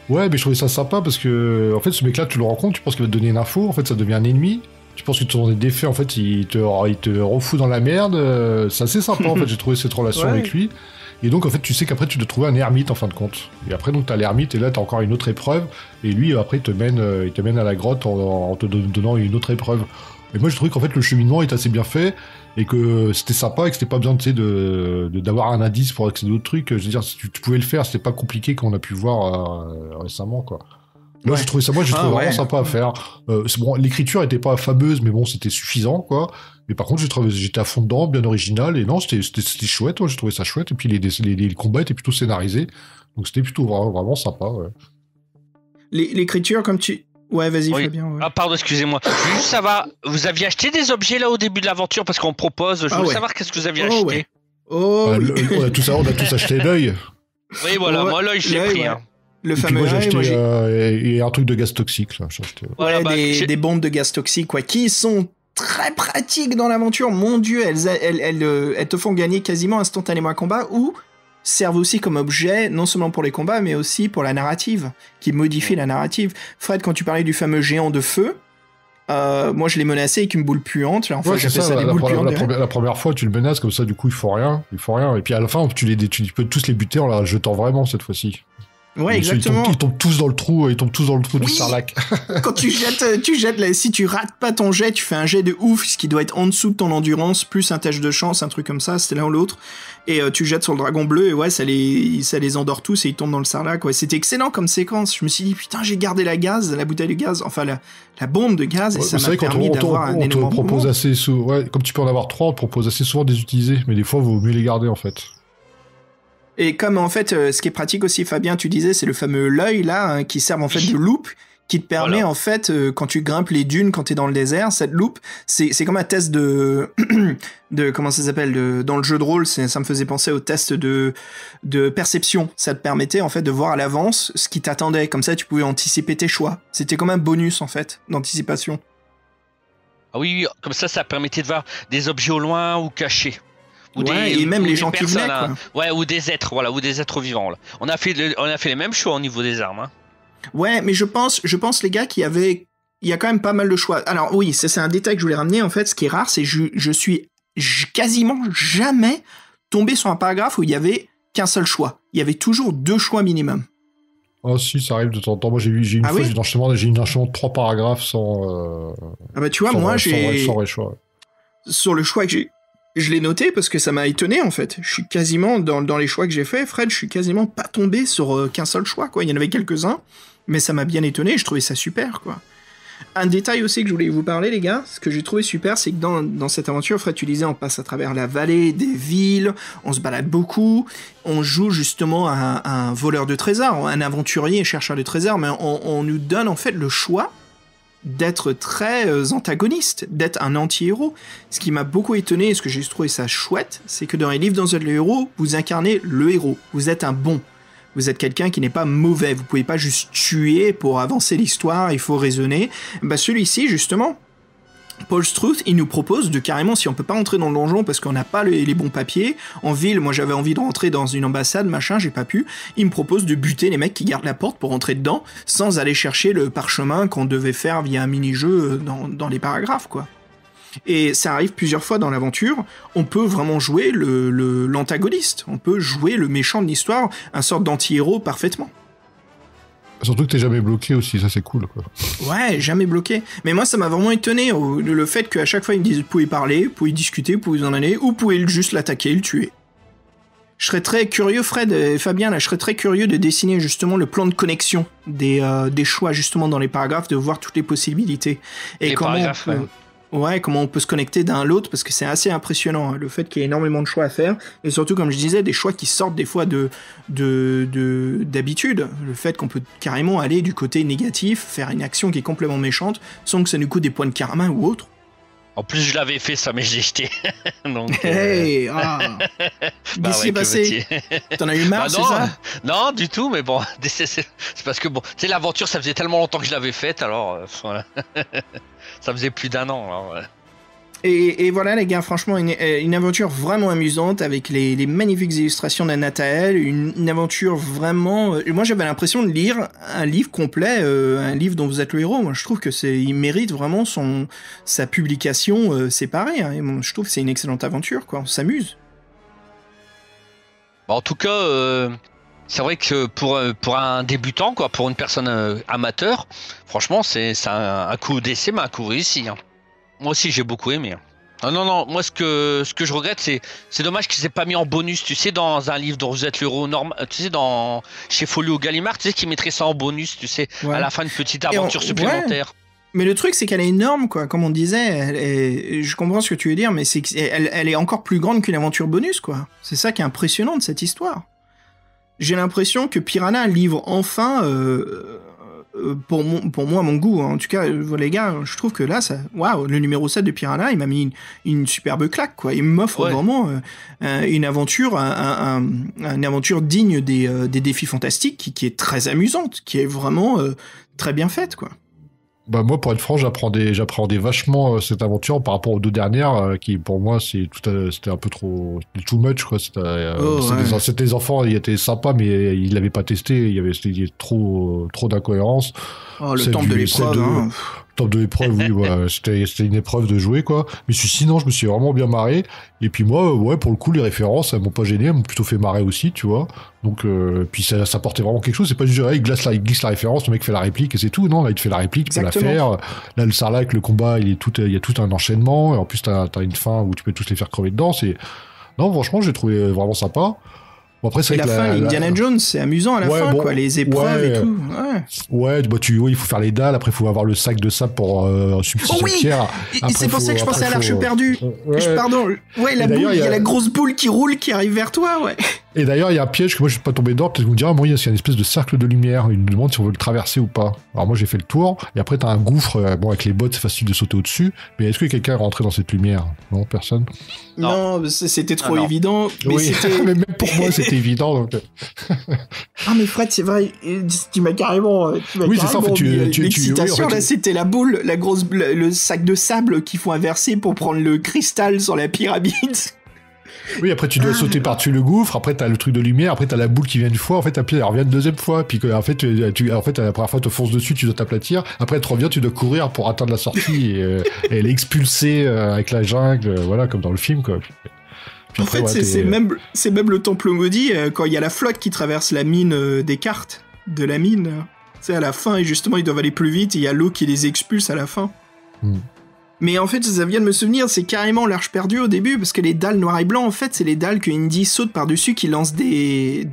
Speaker 3: Ouais, mais je trouvais ça sympa parce que, en fait, ce mec-là, tu le rencontres, tu penses qu'il va te donner une info, en fait, ça devient un ennemi. Tu penses que tu as des faits, en fait, il te refout dans la merde. C'est assez sympa, en fait, j'ai trouvé cette relation avec lui. Et donc, en fait, tu sais qu'après, tu dois trouver un ermite, en fin de compte. Et après, donc, t'as l'ermite, et là, t'as encore une autre épreuve. Et lui, après, il te mène à la grotte en te donnant une autre épreuve. Et moi, je trouvais qu'en fait, le cheminement est assez bien fait, et que c'était sympa, et que c'était pas besoin, tu sais, d'avoir un indice pour accéder à d'autres trucs. Je veux dire, si tu pouvais le faire, c'était pas compliqué, comme on a pu voir récemment, quoi. Moi, j'ai trouvé vraiment sympa à faire. Bon, l'écriture était pas fameuse, mais bon, c'était suffisant, quoi. Mais par contre, j'étais à fond dedans, bien original, et non, c'était chouette, j'ai trouvé ça chouette, et puis les combats étaient plutôt scénarisés, donc c'était plutôt vraiment sympa, ouais.
Speaker 2: L'écriture, comme tu... Ouais, vas-y, Fabien. Ouais.
Speaker 4: Ah, pardon, excusez-moi. Je veux juste savoir, vous aviez acheté des objets là au début de l'aventure parce qu'on propose. Je veux savoir qu'est-ce que vous aviez acheté.
Speaker 2: Ouais.
Speaker 3: On a tous acheté l'œil.
Speaker 4: Oui, voilà, moi l'œil, je l'ai pris.
Speaker 2: Ouais.
Speaker 4: Hein.
Speaker 2: Le fameux
Speaker 3: œil, et un truc de gaz toxique, là.
Speaker 2: Voilà, des bombes de gaz toxique, qui sont très pratiques dans l'aventure. Mon Dieu, elles te font gagner quasiment instantanément un combat ou servent aussi comme objet, non seulement pour les combats, mais aussi pour la narrative, qui modifie la narrative. Fred, quand tu parlais du fameux géant de feu, moi je l'ai menacé avec une boule puante. Là, enfin, j'appelle ça des boules puantes.
Speaker 3: La première fois, tu le menaces comme ça, du coup, il faut rien. Et puis à la fin, tu peux tous les buter en la jetant vraiment cette fois-ci.
Speaker 2: Ouais, exactement.
Speaker 3: Ils tombent tous dans le trou, du sarlac.
Speaker 2: Quand tu jettes, si tu rates pas ton jet, tu fais un jet de ouf, ce qui doit être en dessous de ton endurance, plus un test de chance, un truc comme ça, c'était l'un ou l'autre. Et tu jettes sur le dragon bleu, et ça les endort tous, et ils tombent dans le sarlac, C'était excellent comme séquence. Je me suis dit, putain, j'ai gardé la bouteille de gaz, enfin, la bombe de gaz, et ça m'a permis d'avoir un énorme
Speaker 3: propose assez souvent, comme tu peux en avoir 3, on te propose assez souvent de les utiliser, mais des fois, il vaut mieux les garder, en fait.
Speaker 2: Et comme en fait, ce qui est pratique aussi, Fabien, tu disais, c'est le fameux l'œil là, qui sert en fait de loupe, qui te permet en fait, quand tu grimpes les dunes, quand t'es dans le désert, cette loupe, c'est comme un test de comment ça s'appelle, dans le jeu de rôle, ça me faisait penser au test de perception. Ça te permettait en fait de voir à l'avance ce qui t'attendait, comme ça tu pouvais anticiper tes choix. C'était comme un bonus en fait d'anticipation.
Speaker 4: Ah oui, comme ça permettait de voir des objets au loin ou cachés.
Speaker 2: Et même les gens qui venaient, quoi.
Speaker 4: Ouais, ou des êtres, ou des êtres vivants. Là. On a fait les mêmes choix au niveau des armes. Hein.
Speaker 2: Ouais, mais je pense les gars il y a quand même pas mal de choix. Alors oui, c'est un détail que je voulais ramener en fait. Ce qui est rare, c'est que je suis quasiment jamais tombé sur un paragraphe où il y avait qu'un seul choix. Il y avait toujours 2 choix minimum.
Speaker 3: Ah si, ça arrive de temps en temps. Moi j'ai une enchaînement de 3 paragraphes sans.
Speaker 2: Ah bah tu vois, moi j'ai
Speaker 3: sans vrai choix.
Speaker 2: Sur le choix que je l'ai noté parce que ça m'a étonné en fait. Je suis quasiment dans les choix que j'ai fait, Fred, je suis quasiment pas tombé sur qu'un seul choix, quoi. Il y en avait quelques-uns, mais ça m'a bien étonné. Je trouvais ça super, quoi. Un détail aussi que je voulais vous parler, les gars, ce que j'ai trouvé super, c'est que dans cette aventure, Fred, tu disais, on passe à travers la vallée, des villes, on se balade beaucoup, on joue justement à un voleur de trésors, un aventurier, chercheur de trésors, mais on nous donne en fait le choix d'être très antagoniste, d'être un anti-héros. Ce qui m'a beaucoup étonné, et ce que j'ai trouvé ça chouette, c'est que dans les livres d'On the Hero, vous incarnez le héros, vous êtes un bon. Vous êtes quelqu'un qui n'est pas mauvais, vous pouvez pas juste tuer pour avancer l'histoire, il faut raisonner. Bah celui-ci, justement, Paul Struth, il nous propose de carrément, si on peut pas entrer dans le donjon parce qu'on n'a pas les bons papiers, en ville, moi j'avais envie de rentrer dans une ambassade, machin, j'ai pas pu, il me propose de buter les mecs qui gardent la porte pour rentrer dedans, sans aller chercher le parchemin qu'on devait faire via un mini-jeu dans les paragraphes, quoi. Et ça arrive plusieurs fois dans l'aventure, on peut vraiment jouer l'antagoniste, on peut jouer le méchant de l'histoire, un sorte d'anti-héros parfaitement.
Speaker 3: Surtout que t'es jamais bloqué aussi, ça c'est cool, quoi.
Speaker 2: Ouais, jamais bloqué. Mais moi ça m'a vraiment étonné, le fait qu'à chaque fois ils me disent vous pouvez parler, vous pouvez discuter, vous pouvez vous en aller, ou vous pouvez juste l'attaquer, le tuer. Je serais très curieux, Fred et Fabien, là, je serais très curieux de dessiner justement le plan de connexion des choix justement dans les paragraphes, de voir toutes les possibilités. Et
Speaker 4: les
Speaker 2: comment
Speaker 4: paragraphes,
Speaker 2: comment on peut se connecter d'un à l'autre, parce que c'est assez impressionnant, hein, le fait qu'il y ait énormément de choix à faire, et surtout, comme je disais, des choix qui sortent des fois d'habitude. Le fait qu'on peut carrément aller du côté négatif, faire une action qui est complètement méchante, sans que ça nous coûte des points de karma ou autre.
Speaker 4: En plus, je l'avais fait, ça, mais je l'ai jeté. Donc,
Speaker 2: Hey, ah.
Speaker 4: bah
Speaker 2: Qu'est-ce qui
Speaker 4: ouais,
Speaker 2: s'est passé? T'en as eu marre,
Speaker 4: Bah
Speaker 2: c'est
Speaker 4: non,
Speaker 2: ça?
Speaker 4: non, du tout, mais bon, c'est parce que bon, tu sais, l'aventure, ça faisait tellement longtemps que je l'avais faite, alors voilà. Ça faisait plus d'1 an. Alors, ouais.
Speaker 2: Et voilà les gars, franchement une aventure vraiment amusante avec les magnifiques illustrations d'Anataël, une aventure vraiment... moi j'avais l'impression de lire un livre complet, un livre dont vous êtes le héros. Moi je trouve que il mérite vraiment sa publication séparée. Hein. Et moi, je trouve que c'est une excellente aventure, quoi. On s'amuse.
Speaker 4: Bah, en tout cas, c'est vrai que pour un débutant, quoi, pour une personne amateur, franchement c'est un coup d'essai, mais un coup réussi. Hein. Moi aussi j'ai beaucoup aimé. Non, moi ce que je regrette c'est dommage qu'ils aient pas mis en bonus, tu sais, dans un livre dont vous êtes l'héros normal, tu sais, chez Folio ou Gallimard, tu sais, qu'ils mettraient ça en bonus, tu sais,
Speaker 2: Ouais.
Speaker 4: à la fin, une petite aventure supplémentaire.
Speaker 2: Ouais. Mais le truc c'est qu'elle est énorme, quoi, comme on disait, je comprends ce que tu veux dire, mais c'est qu'elle est encore plus grande qu'une aventure bonus, quoi. C'est ça qui est impressionnant de cette histoire. J'ai l'impression que Piranha livre enfin... pour moi, mon goût, en tout cas, les gars, je trouve que là, waouh, le numéro 7 de Piranha, il m'a mis une superbe claque, quoi. Il m'offre vraiment une aventure, une aventure digne des défis fantastiques, qui est très amusante, qui est vraiment très bien faite, quoi.
Speaker 3: Bah moi, pour être franc, j'appréhendais vachement cette aventure par rapport aux deux dernières, qui pour moi c'était un peu trop too much, quoi. C'était des enfants, ils étaient sympas, mais ils l'avaient pas testé, il y avait trop d'incohérences.
Speaker 2: Oh, le temple de l'épreuve, hein.
Speaker 3: Temple de l'épreuve, oui, ouais, c'était une épreuve de jouer, quoi. Mais sinon, je me suis vraiment bien marré. Et puis moi, ouais, pour le coup, les références, elles m'ont pas gêné, elles m'ont plutôt fait marrer aussi, tu vois. Donc, puis ça portait vraiment quelque chose. C'est pas juste, il glisse la référence, le mec fait la réplique et c'est tout. Non, là, il te fait la réplique, tu peux la faire. Là, le Sarlacc, le combat, il y a tout un enchaînement. Et en plus, t'as une fin où tu peux tous les faire crever dedans. Non, franchement, j'ai trouvé vraiment sympa. Bon, après, c'est
Speaker 2: la fin, Indiana Jones, c'est amusant à la fin, quoi, les épreuves et tout.
Speaker 3: Ouais, bah, il faut faire les dalles, après, il faut avoir le sac de sable pour substituer la pierre.
Speaker 2: Et c'est pour ça que je pensais à l'Arche perdue. Pardon. Ouais, la boule, il y a la grosse boule qui roule, qui arrive vers toi, ouais.
Speaker 3: Et d'ailleurs, il y a un piège que moi, je suis pas tombé dedans. Peut-être que vous me direz, moi, il y a une espèce de cercle de lumière. Il me demande si on veut le traverser ou pas. Alors, moi, j'ai fait le tour. Et après, t'as un gouffre. Bon, avec les bottes, c'est facile de sauter au-dessus. Mais est-ce que quelqu'un est rentré dans cette lumière? Non, personne?
Speaker 2: Non, c'était trop évident. Mais
Speaker 3: oui, mais même pour moi, c'était évident. Donc...
Speaker 2: Ah, mais Fred, c'est vrai. Tu m'as carrément.
Speaker 3: Oui, c'est ça, en fait,
Speaker 2: l'excitation, là, c'était la boule, le sac de sable qu'il faut inverser pour prendre le cristal sur la pyramide.
Speaker 3: Oui, après tu dois sauter par-dessus le gouffre, après t'as le truc de lumière, après t'as la boule qui vient une fois, en fait ta pierre elle revient une deuxième fois, puis en fait, la première fois tu te fonces dessus, tu dois t'aplatir, après elle te revient, tu dois courir pour atteindre la sortie, et elle est expulsée avec la jungle, voilà, comme dans le film, quoi. Puis
Speaker 2: après, en fait, c'est même le temple maudit, quand il y a la flotte qui traverse la mine des cartes de la mine, tu sais, à la fin, et justement ils doivent aller plus vite, et il y a l'eau qui les expulse à la fin. Mais en fait, ça vient de me souvenir, c'est carrément l'Arche perdue au début, parce que les dalles noir et blanc, en fait, c'est les dalles que Indy saute par-dessus, qui lancent des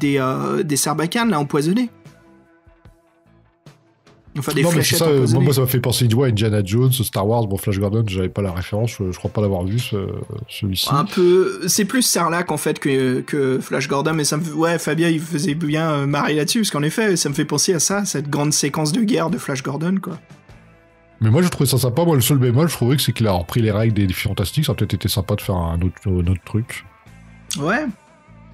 Speaker 2: sarbacanes, là, empoisonnés. Enfin, des
Speaker 3: Non, mais c'est
Speaker 2: fléchettes
Speaker 3: ça,
Speaker 2: empoisonnées.
Speaker 3: moi, ça m'a fait penser à Indiana Jones, Star Wars, bon, Flash Gordon, j'avais pas la référence, je crois pas l'avoir vu, celui-ci.
Speaker 2: Un peu, c'est plus Sarlacc en fait que Flash Gordon, mais ça me, ouais, Fabien il faisait bien marrer là-dessus, parce qu'en effet, ça me fait penser à ça, cette grande séquence de guerre de Flash Gordon, quoi.
Speaker 3: Mais moi, je trouvais ça sympa. Moi, le seul bémol, je trouvais que c'est qu'il a repris les règles des défis fantastiques. Ça a peut-être été sympa de faire un autre truc.
Speaker 2: Ouais.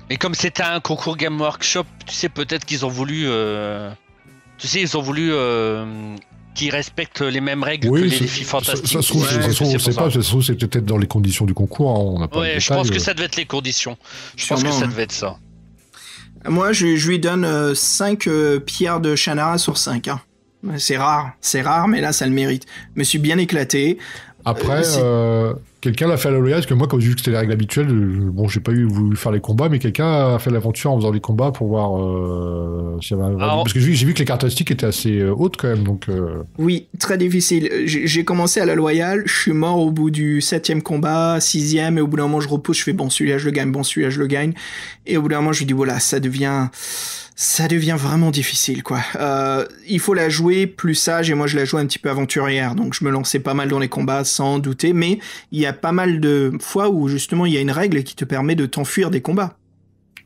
Speaker 4: Et comme c'était un concours Game Workshop, tu sais, peut-être qu'ils ont voulu. Qu'ils respectent les mêmes règles que les défis fantastiques.
Speaker 3: Ça se trouve, c'est peut-être dans les conditions du concours. Hein, on n'a pas
Speaker 4: ouais, je pense que ça devait être les conditions. Je pense que ça devait être ça.
Speaker 2: Moi, je lui donne 5 pierres de Shannara sur 5. Hein. C'est rare, mais là, ça le mérite. Je me suis bien éclaté.
Speaker 3: Après, quelqu'un l'a fait à la loyale, parce que moi, quand j'ai vu que c'était les règles habituelles, bon, j'ai pas voulu faire les combats, mais quelqu'un a fait l'aventure en faisant les combats pour voir s'il y avait parce que j'ai vu que les caractéristiques étaient assez hautes quand même, donc...
Speaker 2: Oui, très difficile. J'ai commencé à la loyale, je suis mort au bout du 7e combat, 6e, et au bout d'un moment, je repousse, je fais bon, celui-là, je le gagne, et au bout d'un moment, je lui dis, voilà, ça devient vraiment difficile, quoi. Il faut la jouer plus sage, et moi je la joue un petit peu aventurière, donc je me lançais pas mal dans les combats sans douter, mais il y a pas mal de fois où justement il y a une règle qui te permet de t'enfuir des combats.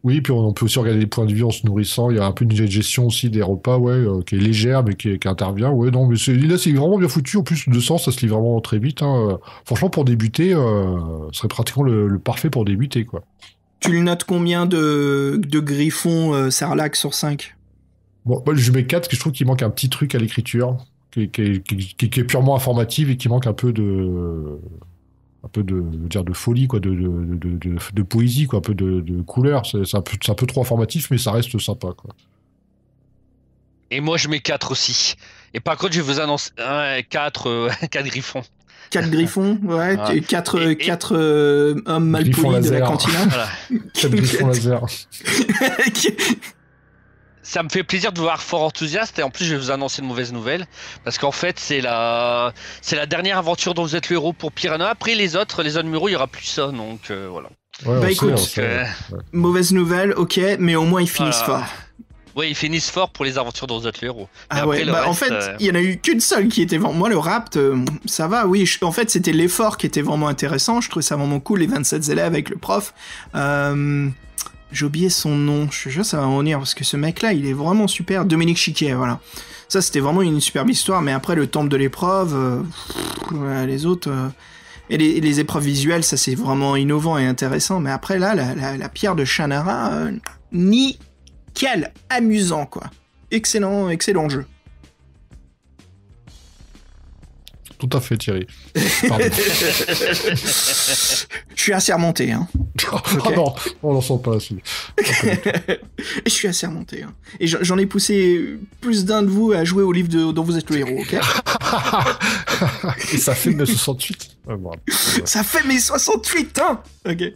Speaker 3: Oui, puis on peut aussi regarder les points de vie en se nourrissant, il y a un peu une gestion aussi des repas, ouais, qui est légère, mais qui intervient, ouais, non, mais là c'est vraiment bien foutu, en plus de sens, ça se lit vraiment très vite, hein. Franchement, pour débuter, ce serait pratiquement le parfait pour débuter, quoi.
Speaker 2: Tu le notes combien de griffons Sarlacc sur 5 ?
Speaker 3: Bon, moi, je mets 4 parce que je trouve qu'il manque un petit truc à l'écriture qui est purement informative et qui manque un peu de folie, quoi, de poésie, quoi, un peu de couleur. C'est un peu trop informatif, mais ça reste sympa, quoi.
Speaker 4: Et moi, je mets 4 aussi. Et par contre, je vais vous annoncer 4 griffons.
Speaker 2: 4 griffons, ouais, 4 hommes mal polis de la cantina.
Speaker 3: Voilà. 4 griffons laser.
Speaker 4: Ça me fait plaisir de vous voir fort enthousiaste, et en plus je vais vous annoncer une mauvaise nouvelle, parce qu'en fait c'est la dernière aventure dont vous êtes le héros pour Piranha. Après les autres numéros, il n'y aura plus ça, donc voilà.
Speaker 3: Ouais,
Speaker 2: bah écoute, mauvaise nouvelle, ok, mais au moins ils finissent fort.
Speaker 4: Oui, ils finissent fort pour les aventures dont vous êtes le héros.
Speaker 2: Ah ouais, en fait, il y en a eu qu'une seule qui était vraiment... Moi, le Rapt, ça va, oui. En fait, c'était l'effort qui était vraiment intéressant. Je trouvais ça vraiment cool, les 27 élèves avec le prof. J'ai oublié son nom. Je suis sûr que ça va m'en venir, parce que ce mec-là, il est vraiment super. Dominique Chiquet, voilà. Ça, c'était vraiment une superbe histoire. Mais après, le temple de l'épreuve, les autres... Et les épreuves visuelles, ça, c'est vraiment innovant et intéressant. Mais après, là, la pierre de Shannara, nickel, amusant, quoi. Excellent jeu.
Speaker 3: Tout à fait, Thierry. Pardon.
Speaker 2: Je suis assez remonté, hein.
Speaker 3: Okay. Ah non, on n'en sent pas là-dessus.
Speaker 2: Je suis assez remonté, hein. Et j'en ai poussé plus d'un de vous à jouer au livre dont vous êtes le héros, ok?
Speaker 3: Et ça fait mes 68. Ouais, bon, ouais.
Speaker 2: Ça fait mes 68, hein. Ok.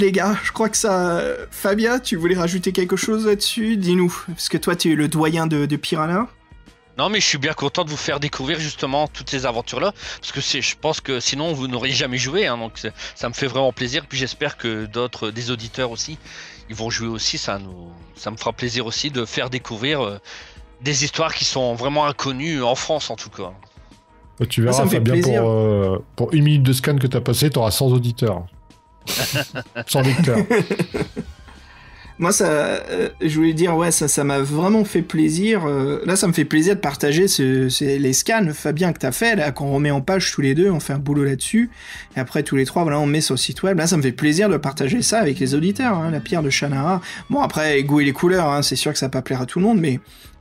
Speaker 2: Les gars, je crois que ça... Fabien, tu voulais rajouter quelque chose là-dessus? Dis-nous, parce que toi, tu es le doyen de Piranha.
Speaker 4: Non, mais je suis bien content de vous faire découvrir justement toutes ces aventures-là, parce que je pense que sinon vous n'auriez jamais joué, hein, donc ça me fait vraiment plaisir. Puis j'espère que des auditeurs aussi, ils vont jouer aussi. Ça me fera plaisir aussi de faire découvrir des histoires qui sont vraiment inconnues en France en tout cas.
Speaker 3: Tu verras, Fabien, pour 1 minute de scan que t'as passé, t'auras 100 auditeurs. 100 lecteurs.
Speaker 2: Moi, je voulais dire, ouais, ça m'a vraiment fait plaisir. Là, ça me fait plaisir de partager les scans, Fabien, que t'as fait, là, qu'on remet en page tous les deux, on fait un boulot là-dessus. Et après, tous les trois, voilà, on met sur le site web. Là, ça me fait plaisir de partager ça avec les auditeurs, hein, la pierre de Shannara. Bon, après, les goûts et les couleurs, hein, c'est sûr que ça va pas plaire à tout le monde,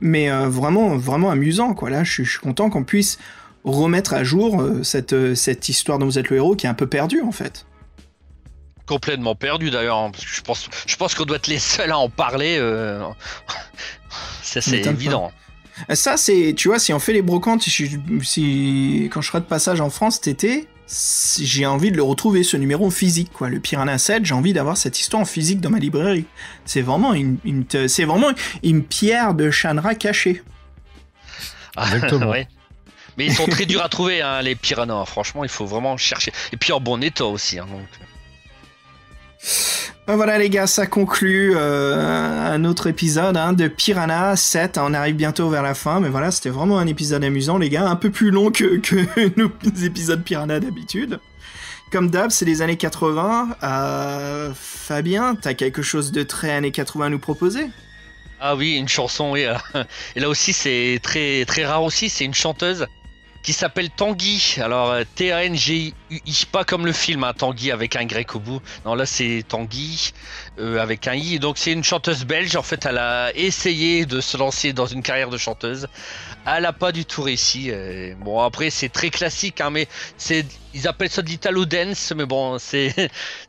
Speaker 2: mais vraiment, vraiment amusant, quoi. Là, je suis content qu'on puisse remettre à jour cette histoire dont vous êtes le héros qui est un peu perdue, en fait.
Speaker 4: Complètement perdu d'ailleurs, hein, parce que je pense qu'on doit être les seuls à en parler. Ça, c'est évident.
Speaker 2: Ça, c'est, tu vois, si on fait les brocantes, quand je serai de passage en France cet été, j'ai envie de le retrouver, ce numéro en physique, quoi. Le Piranha 7, j'ai envie d'avoir cette histoire en physique dans ma librairie. C'est vraiment une pierre de Shannara cachée.
Speaker 3: Exactement.
Speaker 4: Ouais. Mais ils sont très durs à trouver, hein, les Piranhas. Franchement, il faut vraiment chercher. Et puis en bon état aussi, hein, donc.
Speaker 2: Voilà les gars, ça conclut un autre épisode de Piranha 7. On arrive bientôt vers la fin, mais voilà, c'était vraiment un épisode amusant les gars, un peu plus long que nos épisodes Piranha d'habitude. Comme d'hab, c'est les années 80. Fabien, t'as quelque chose de très années 80 à nous proposer?
Speaker 4: Ah oui, une chanson, oui. Et là aussi, c'est très, très rare aussi, c'est une chanteuse qui s'appelle Tanguy. Alors, T-A-N-G-I, pas comme le film, Tanguy avec un grec au bout. Non, là, c'est Tanguy avec un I. Donc, c'est une chanteuse belge. En fait, elle a essayé de se lancer dans une carrière de chanteuse. Elle a pas du tout réussi. Bon, après, c'est très classique, mais ils appellent ça de l'Italo dance, mais bon, c'est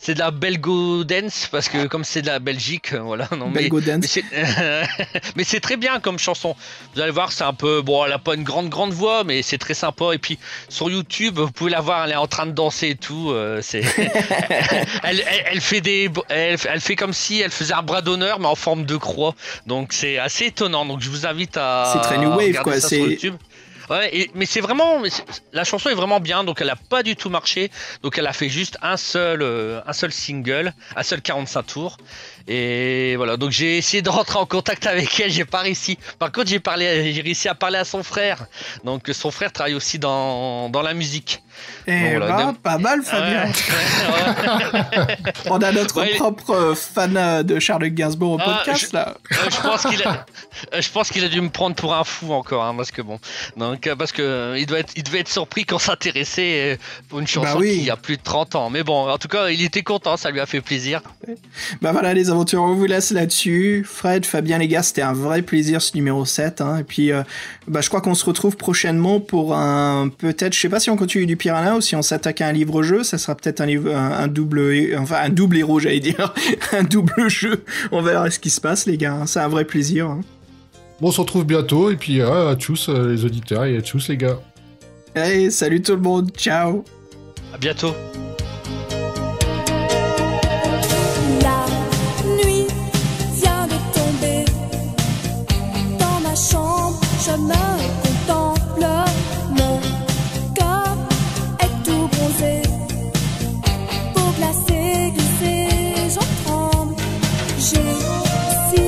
Speaker 4: de la Belgo dance parce que comme c'est de la Belgique, voilà. Non,
Speaker 2: Belgo dance.
Speaker 4: Mais c'est très bien comme chanson. Vous allez voir, c'est un peu bon, elle a pas une grande voix, mais c'est très sympa. Et puis sur YouTube, vous pouvez la voir, elle est en train de danser et tout. Elle fait comme si elle faisait un bras d'honneur, mais en forme de croix. Donc c'est assez étonnant. Donc je vous invite à.
Speaker 2: C'est très new wave, quoi.
Speaker 4: Sur YouTube. Ouais, mais c'est vraiment, la chanson est vraiment bien, donc elle a pas du tout marché, donc elle a fait juste un seul single, un seul 45 tours, et voilà, donc j'ai essayé de rentrer en contact avec elle, j'ai pas réussi. Par contre, j'ai réussi à parler à son frère, donc son frère travaille aussi dans la musique.
Speaker 2: Et
Speaker 4: bon, voilà,
Speaker 2: pas mal, Fabien. On a notre propre fan de Charles Gainsbourg au podcast là.
Speaker 4: Je pense qu'il a dû me prendre pour un fou encore, parce que bon, donc parce que il devait être surpris qu'on s'intéressait pour une chanson qui a plus de 30 ans. Mais bon, en tout cas, il était content, ça lui a fait plaisir.
Speaker 2: Bah voilà les aventures, on vous laisse là-dessus. Fred, Fabien, les gars, c'était un vrai plaisir ce numéro 7. Et puis, je crois qu'on se retrouve prochainement pour peut-être, je sais pas si on continue du Piranha ou si on s'attaque à un livre-jeu. Ça sera peut-être un double héros, j'allais dire. Un double jeu. On verra ce qui se passe, les gars. C'est un vrai plaisir.
Speaker 3: Bon, on se retrouve bientôt. Et puis, à tous les auditeurs et à tous les gars.
Speaker 2: Allez, salut tout le monde. Ciao.
Speaker 4: À bientôt.
Speaker 5: La nuit vient de tomber. Dans ma chambre, je me contemple. Mon corps est tout bronzé. Peau glacée, glissée, j'en tremble. J'ai si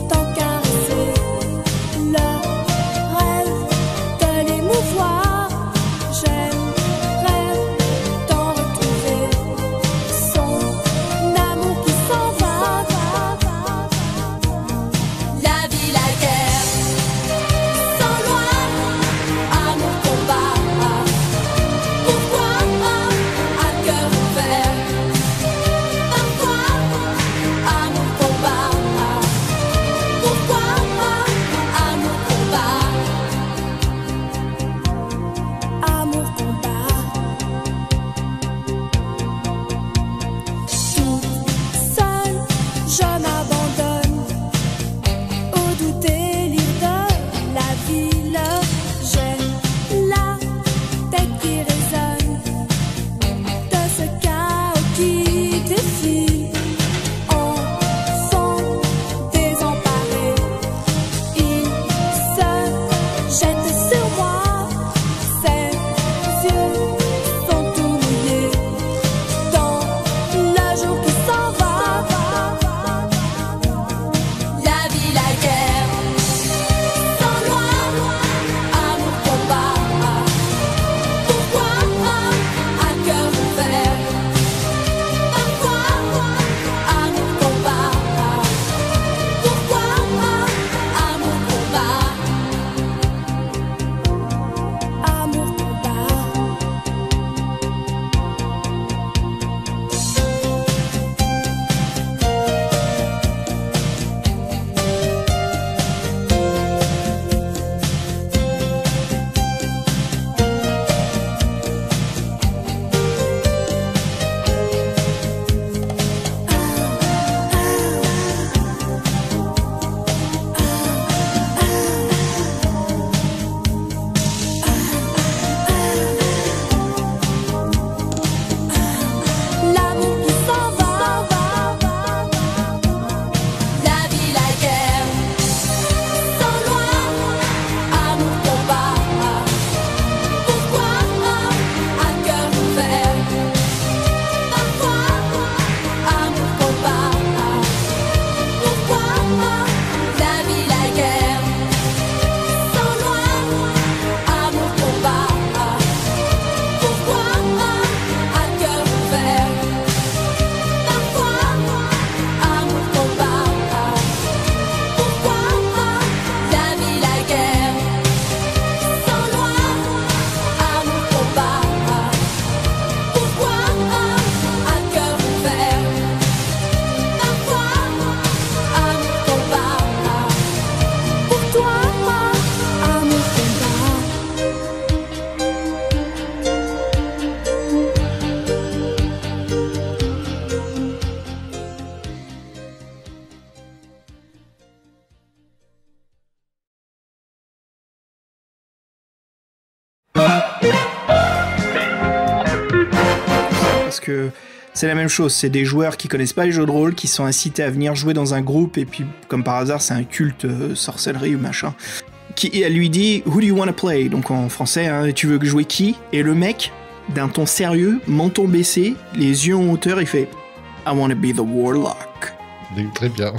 Speaker 5: tant caressé le rêve de l'émouvoir. J'aimerais t'en
Speaker 2: Parce que c'est la même chose, c'est des joueurs qui connaissent pas les jeux de rôle, qui sont incités à venir jouer dans un groupe, et puis, comme par hasard, c'est un culte sorcellerie ou machin. Elle lui dit « Who do you want to play ?» Donc en français, hein, tu veux jouer qui ? Et le mec, d'un ton sérieux, menton baissé, les yeux en hauteur, il fait « I want to be the warlock ».
Speaker 3: Très bien.